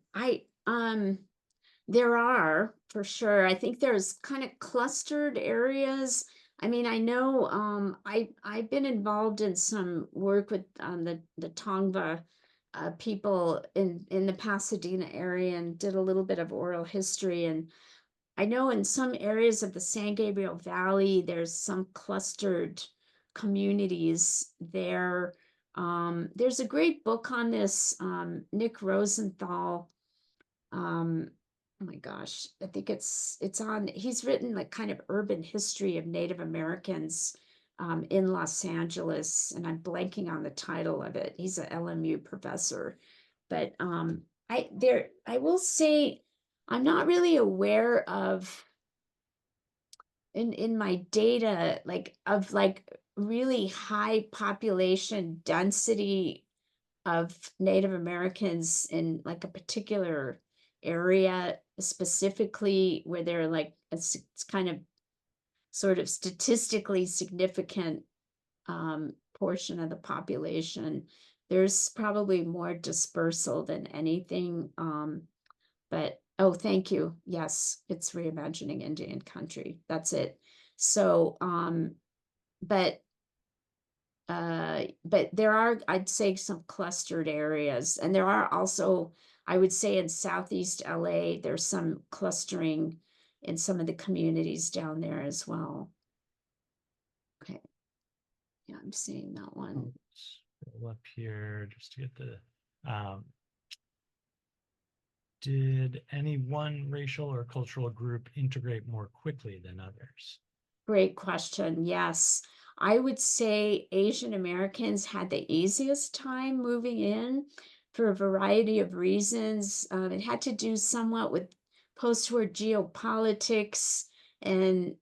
There are, for sure. I think there's kind of clustered areas. I mean, I know I've been involved in some work with the Tongva people in the Pasadena area and did a little bit of oral history. And I know in some areas of the San Gabriel Valley, there's some clustered communities there. There's a great book on this, Nick Rosenthal. Oh my gosh, I think he's written like kind of urban history of Native Americans. in Los Angeles, and I'm blanking on the title of it. He's an LMU professor, but I will say I'm not really aware of in my data like really high population density of Native Americans in like a particular area specifically where they're like it's kind of sort of statistically significant portion of the population. There's probably more dispersal than anything. But oh, thank you. Yes, it's reimagining Indian country. That's it. So, but but there are, I'd say, some clustered areas, and there are also, I would say, in Southeast LA, there's some clustering in some of the communities down there as well. Okay, yeah, I'm seeing that one. Scroll up here just to get the did any one racial or cultural group integrate more quickly than others? Great question. Yes. I would say Asian Americans had the easiest time moving in for a variety of reasons. It had to do somewhat with post-war geopolitics and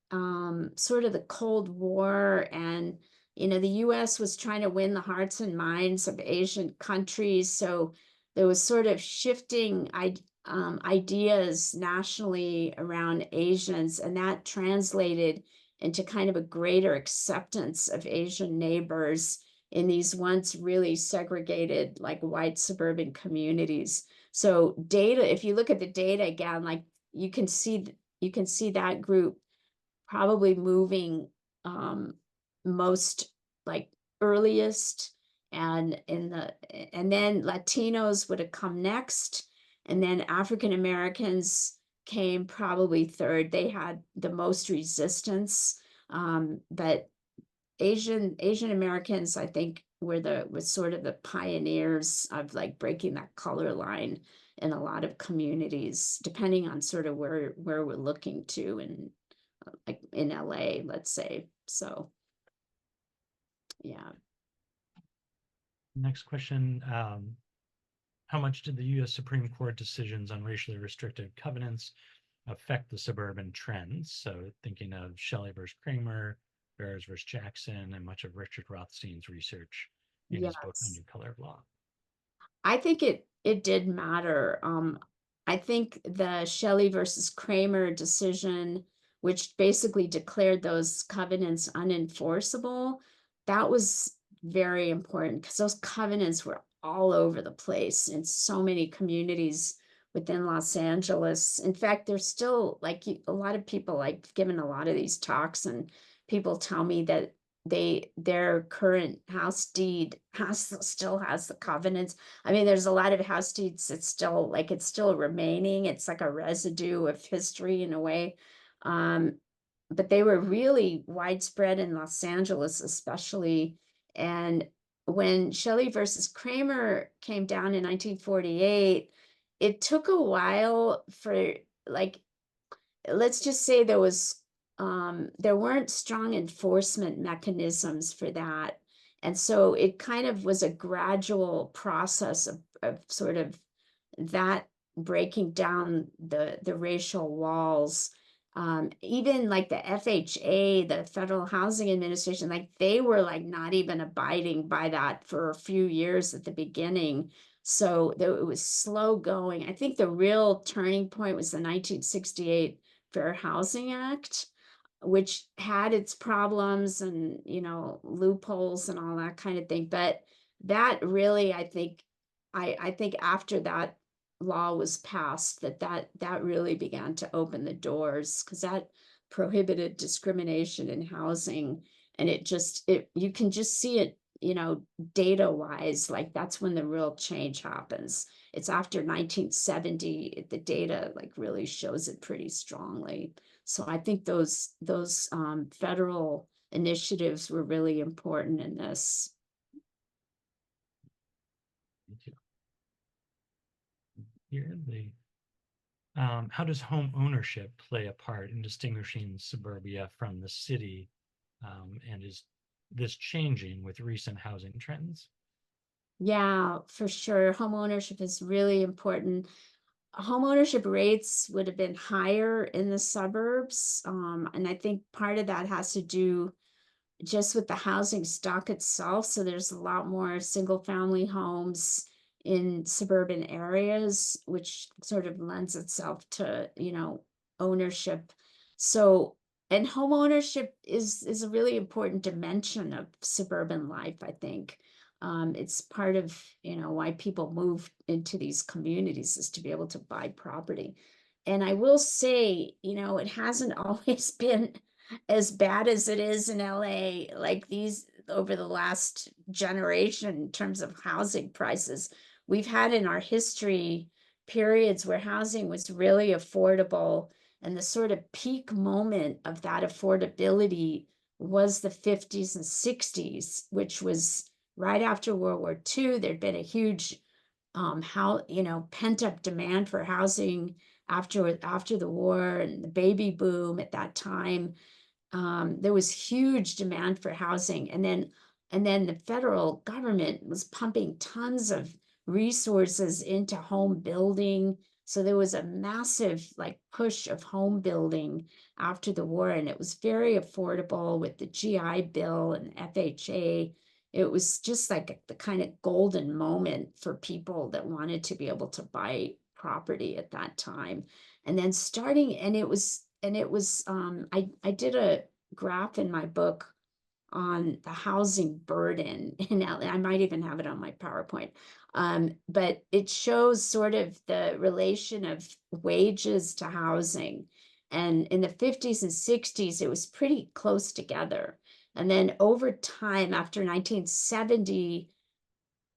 sort of the Cold War. And, the US was trying to win the hearts and minds of Asian countries. So there was sort of shifting ideas nationally around Asians, and that translated into kind of a greater acceptance of Asian neighbors in these once really segregated, like white suburban communities. So data, if you look at the data again, like you can see that group probably moving most like earliest and then Latinos would have come next, and then African Americans came probably third. They had the most resistance, but Asian Americans, I think, was sort of the pioneers of like breaking that color line in a lot of communities, depending on sort of where we're looking to, and like in LA, let's say. So yeah. Next question. How much did the US Supreme Court decisions on racially restrictive covenants affect the suburban trends? So thinking of Shelley versus Kramer, Barrows versus Jackson, and much of Richard Rothstein's research in his book, A Yes. New Color of Law. I think it did matter. I think the Shelley versus Kramer decision, which basically declared those covenants unenforceable, that was very important because those covenants were all over the place in so many communities within Los Angeles. In fact, there's still like a lot of people like given a lot of these talks, and people tell me that their current house deed still has the covenants. I mean, there's a lot of house deeds that's still like it's still remaining. It's like a residue of history in a way. Um, but they were really widespread in Los Angeles, especially. And when Shelley versus Kramer came down in 1948, it took a while for like let's just say there weren't strong enforcement mechanisms for that. And so it kind of was a gradual process of sort of that breaking down the racial walls. Even like the FHA, the Federal Housing Administration, like they were like not even abiding by that for a few years at the beginning. So it was slow going. I think the real turning point was the 1968 Fair Housing Act, which had its problems and, loopholes and all that kind of thing. But that really, I think after that law was passed, that really began to open the doors because that prohibited discrimination in housing. And you can just see it, data wise, like that's when the real change happens. It's after 1970, the data like really shows it pretty strongly. So I think those federal initiatives were really important in this. Thank you. Here, how does home ownership play a part in distinguishing suburbia from the city? And is this changing with recent housing trends? Yeah, for sure. Homeownership is really important. Homeownership rates would have been higher in the suburbs. And I think part of that has to do just with the housing stock itself. So there's a lot more single family homes in suburban areas, which sort of lends itself to, ownership. So, and home ownership is a really important dimension of suburban life, I think. It's part of, why people move into these communities is to be able to buy property. And I will say, it hasn't always been as bad as it is in LA, like these over the last generation in terms of housing prices. We've had in our history periods where housing was really affordable, and the sort of peak moment of that affordability was the 50s and 60s, which was right after World War II. There'd been a huge how pent up demand for housing after the war and the baby boom at that time. There was huge demand for housing, and then the federal government was pumping tons of resources into home building. So there was a massive like push of home building after the war, and it was very affordable with the GI Bill and FHA. It was just like the kind of golden moment for people that wanted to be able to buy property at that time. And then starting, I did a graph in my book on the housing burden in LA. I might even have it on my PowerPoint. But it shows sort of the relation of wages to housing. And in the 50s and 60s, it was pretty close together. And then over time, after 1970,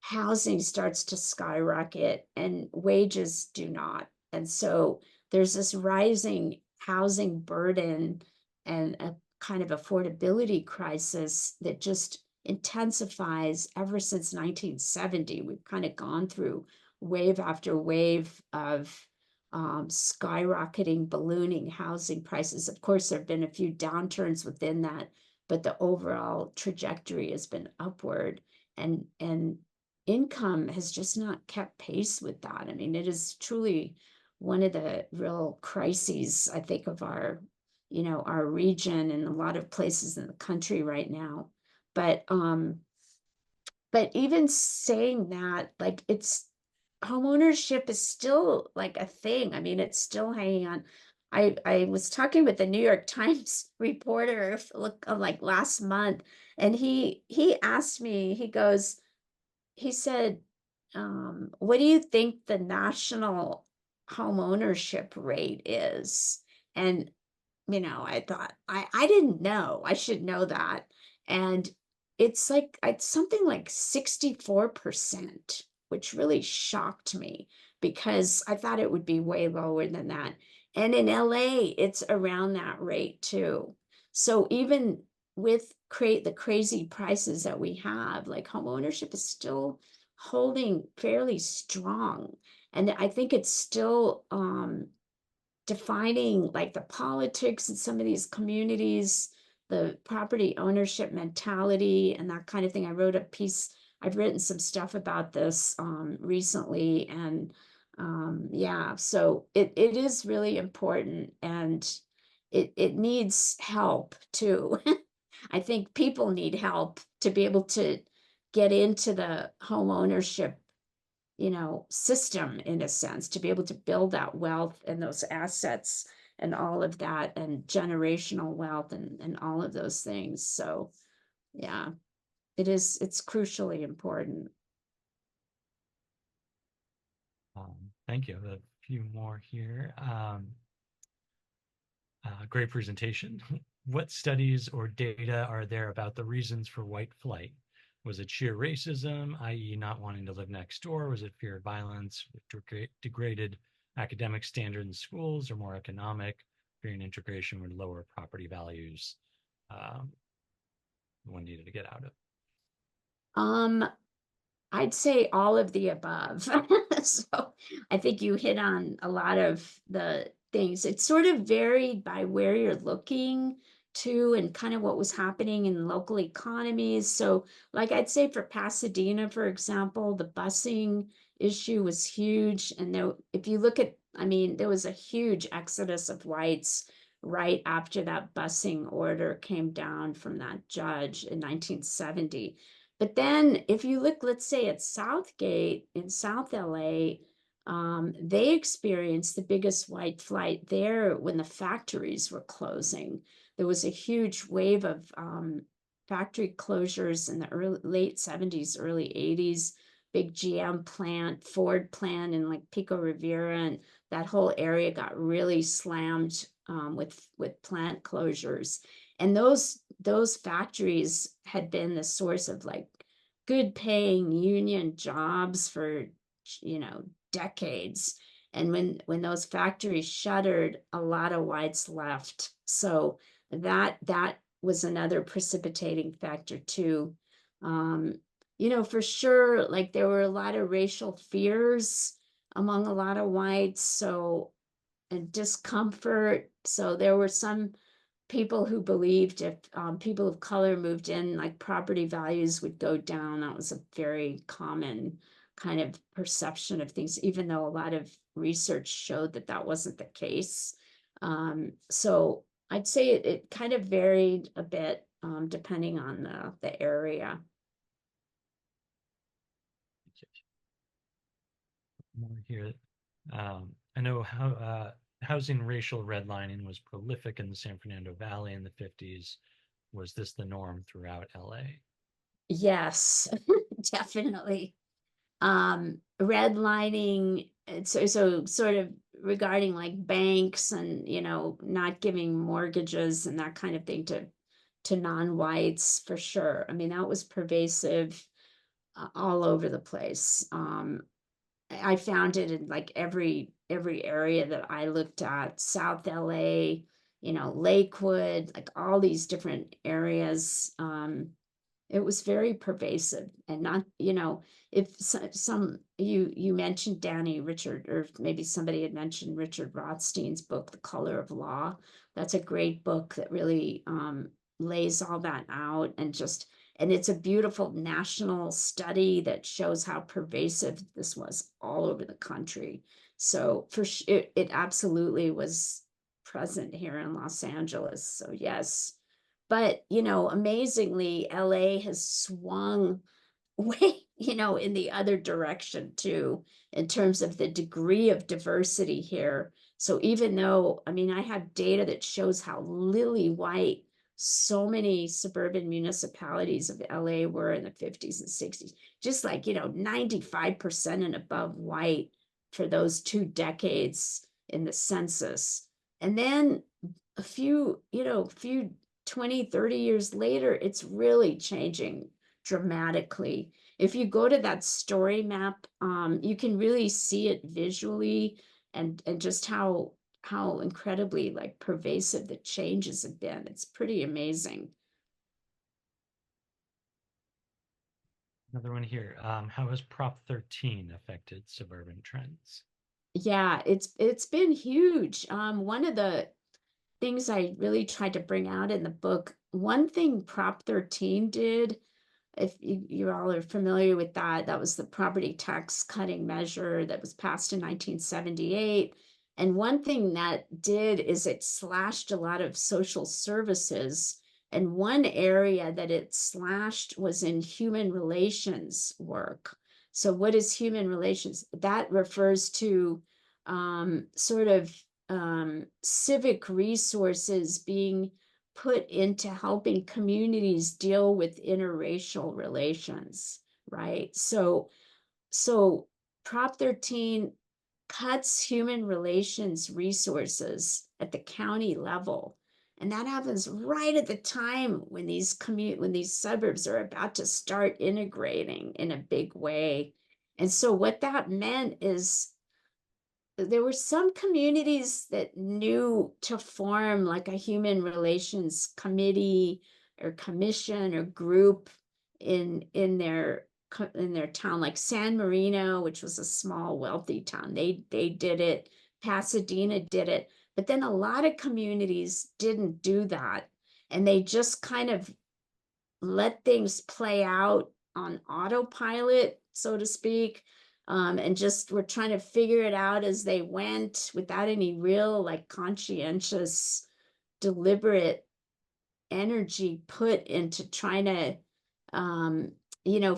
housing starts to skyrocket and wages do not. And so there's this rising housing burden and a kind of affordability crisis that just intensifies ever since 1970. We've kind of gone through wave after wave of skyrocketing, ballooning housing prices. Of course, there have been a few downturns within that, but the overall trajectory has been upward. And income has just not kept pace with that. I mean, it is truly one of the real crises, I think, of our region and a lot of places in the country right now. But even saying that, like it's homeownership is still like a thing. I mean, it's still hanging on. I was talking with the New York Times reporter like last month, and he asked me, he said, what do you think the national home ownership rate is? And, I thought, I didn't know. I should know that. And it's something like 64%, which really shocked me because I thought it would be way lower than that. And in LA, it's around that rate too. So even with create the crazy prices that we have, like home ownership is still holding fairly strong. And I think it's still defining like the politics in some of these communities, the property ownership mentality, and that kind of thing. I wrote a piece, I've written some stuff about this recently. And yeah, so it is really important, and it needs help too. I think people need help to be able to get into the home ownership, system in a sense, to be able to build that wealth and those assets and all of that and generational wealth and all of those things. So yeah, it's crucially important. Thank you. A few more here. Great presentation. What studies or data are there about the reasons for white flight? Was it sheer racism, i.e., not wanting to live next door? Was it fear of violence, degraded academic standards in schools, or more economic, fearing integration would lower property values? One needed to get out of. Um, I'd say all of the above. So I think you hit on a lot of the things. It's sort of varied by where you're looking too, and kind of what was happening in local economies. So, like I'd say for Pasadena, for example, the busing issue was huge. And there, if you look at, I mean, there was a huge exodus of whites right after that busing order came down from that judge in 1970. But then if you look, let's say at Southgate in South LA, they experienced the biggest white flight there when the factories were closing. There was a huge wave of factory closures in the late 70s, early 80s. Big GM plant, Ford plant in like Pico Rivera, and that whole area got really slammed with plant closures. And those factories had been the source of like good paying union jobs for, you know, decades. And when those factories shuttered, a lot of whites left. So that was another precipitating factor too. Um, you know, for sure, like there were a lot of racial fears among a lot of whites, so and discomfort. So there were some people who believed if people of color moved in, like property values would go down. That was a very common kind of perception of things, even though a lot of research showed that that wasn't the case. So I'd say it kind of varied a bit depending on the area. More here. I know how housing racial redlining was prolific in the San Fernando Valley in the 50s. Was this the norm throughout LA? Yes, definitely. Redlining, so sort of regarding like banks and, you know, not giving mortgages and that kind of thing to non-whites for sure. I mean, that was pervasive all over the place. I found it in like every area that I looked at, South LA, you know, Lakewood, like all these different areas. It was very pervasive and not, you know, if some you mentioned Danny Richard, or maybe somebody had mentioned Richard Rothstein's book, The Color of Law. That's a great book that really lays all that out, and just, and it's a beautiful national study that shows how pervasive this was all over the country. So it absolutely was present here in Los Angeles. So yes. But, you know, amazingly, LA has swung way, you know, in the other direction too, in terms of the degree of diversity here. So even though, I mean, I have data that shows how lily white so many suburban municipalities of LA were in the 50s and 60s, just like, you know, 95% and above white for those 2 decades in the census. And then a few, you know, few 20, 30 years later, it's really changing dramatically. If you go to that story map, you can really see it visually, and just how incredibly like pervasive the changes have been. It's pretty amazing. Another one here. How has Prop 13 affected suburban trends? Yeah, it's been huge. One of the things I really tried to bring out in the book, one thing Prop 13 did, if you all are familiar with that, that was the property tax cutting measure that was passed in 1978. And one thing that did is it slashed a lot of social services. And one area that it slashed was in human relations work. So, what is human relations? That refers to sort of civic resources being put into helping communities deal with interracial relations, right? So Prop 13 cuts human relations resources at the county level. And that happens right at the time when when these suburbs are about to start integrating in a big way. And so what that meant is there were some communities that knew to form like a human relations committee or commission or group in their town, like San Marino, which was a small wealthy town. They did it. Pasadena did it. But then a lot of communities didn't do that. and they just kind of let things play out on autopilot, so to speak, and just were trying to figure it out as they went without any real like conscientious, deliberate energy put into trying to, um,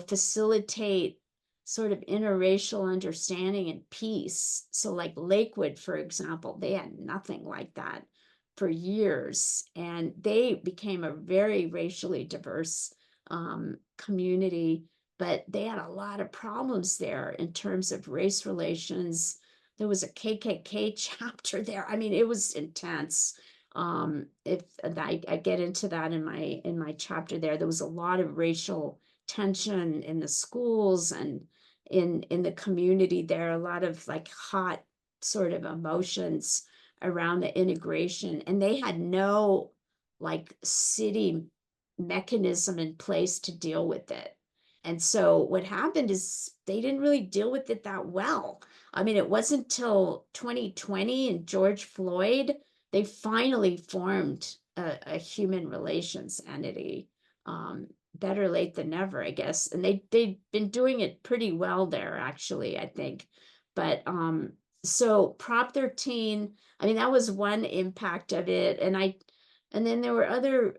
facilitate sort of interracial understanding and peace. So, like Lakewood, for example, they had nothing like that for years, and they became a very racially diverse community. But they had a lot of problems there in terms of race relations. There was a KKK chapter there. I mean, it was intense. If and I get into that in my chapter there. There was a lot of racial tension in the schools and in the community there, a lot of like hot sort of emotions around the integration, and they had no like city mechanism in place to deal with it. And so what happened is they didn't really deal with it that well. I mean, it wasn't till 2020 and George Floyd they finally formed a human relations entity. Better late than never, I guess. And they've been doing it pretty well there, actually, I think. But so Prop 13, I mean, that was one impact of it. And then there were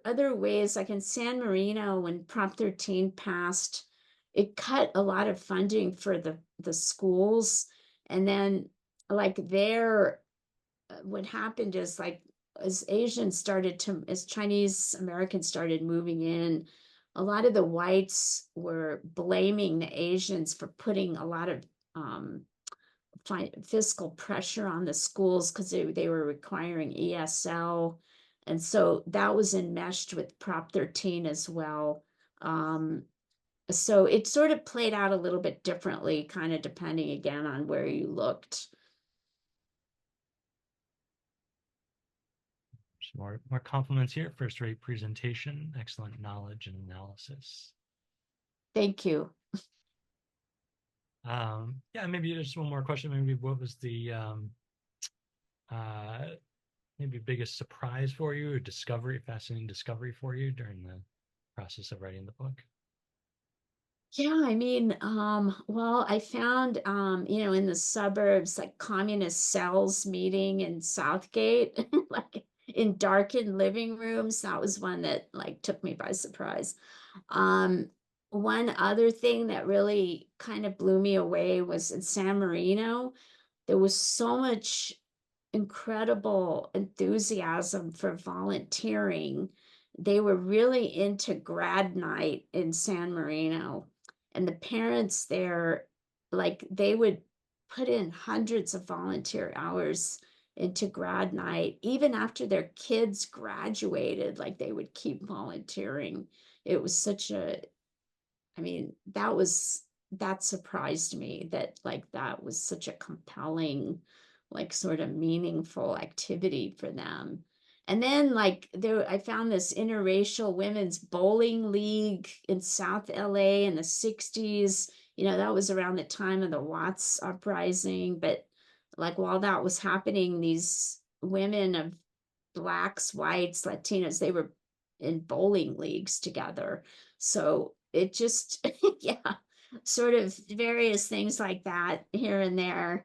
other ways, like in San Marino, when Prop 13 passed, it cut a lot of funding for the schools. And then like there what happened is like as Chinese Americans started moving in, a lot of the whites were blaming the Asians for putting a lot of um, fiscal pressure on the schools because they were requiring ESL. And so that was enmeshed with Prop 13 as well. Um, so it sort of played out a little bit differently, kind of depending again on where you looked. Some more compliments here. First rate presentation, excellent knowledge and analysis. Thank you. Yeah, maybe just one more question. Maybe what was the uh, maybe biggest surprise for you or discovery, fascinating discovery for you during the process of writing the book? Yeah, I mean, well, I found, in the suburbs, like communist cells meeting in Southgate, like in darkened living rooms. That was one that like took me by surprise. Um, One other thing that really kind of blew me away was in San Marino. There was so much incredible enthusiasm for volunteering. They were really into grad night in San Marino, and the parents there, like, they would put in hundreds of volunteer hours into grad night. Even after their kids graduated, like, they would keep volunteering. It was such a I mean, that surprised me that like that was such a compelling, like sort of meaningful activity for them. And then like there I found this interracial women's bowling league in South LA in the 60s. That was around the time of the Watts uprising, but like while that was happening, these women of blacks, whites, Latinos, they were in bowling leagues together. So it just, yeah, sort of various things like that here and there.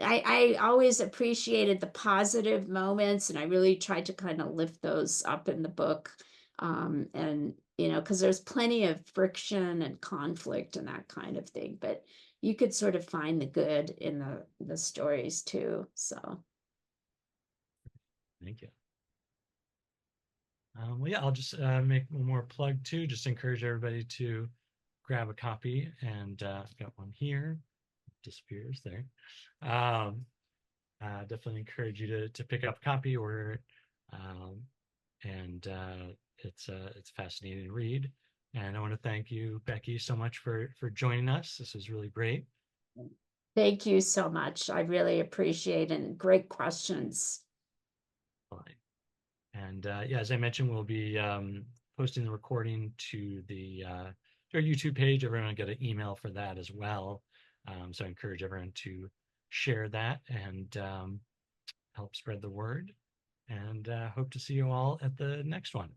I always appreciated the positive moments, and I really tried to kind of lift those up in the book. And, because there's plenty of friction and conflict and that kind of thing, but you could sort of find the good in the stories too. So Thank you. Well, yeah, I'll just make one more plug too. Just encourage everybody to grab a copy, and I've got one here. Disappears there. Um, Definitely encourage you to pick up a copy, order it, and it's a fascinating read. And I want to thank you, Becky, so much for joining us. This was really great. thank you so much. I really appreciate it, and great questions. Fine. And yeah, as I mentioned, we'll be posting the recording to our YouTube page. Everyone will get an email for that as well. So I encourage everyone to share that and help spread the word. And hope to see you all at the next one.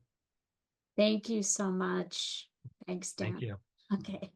Thank you so much. Thanks, Thank Dan. you. Okay.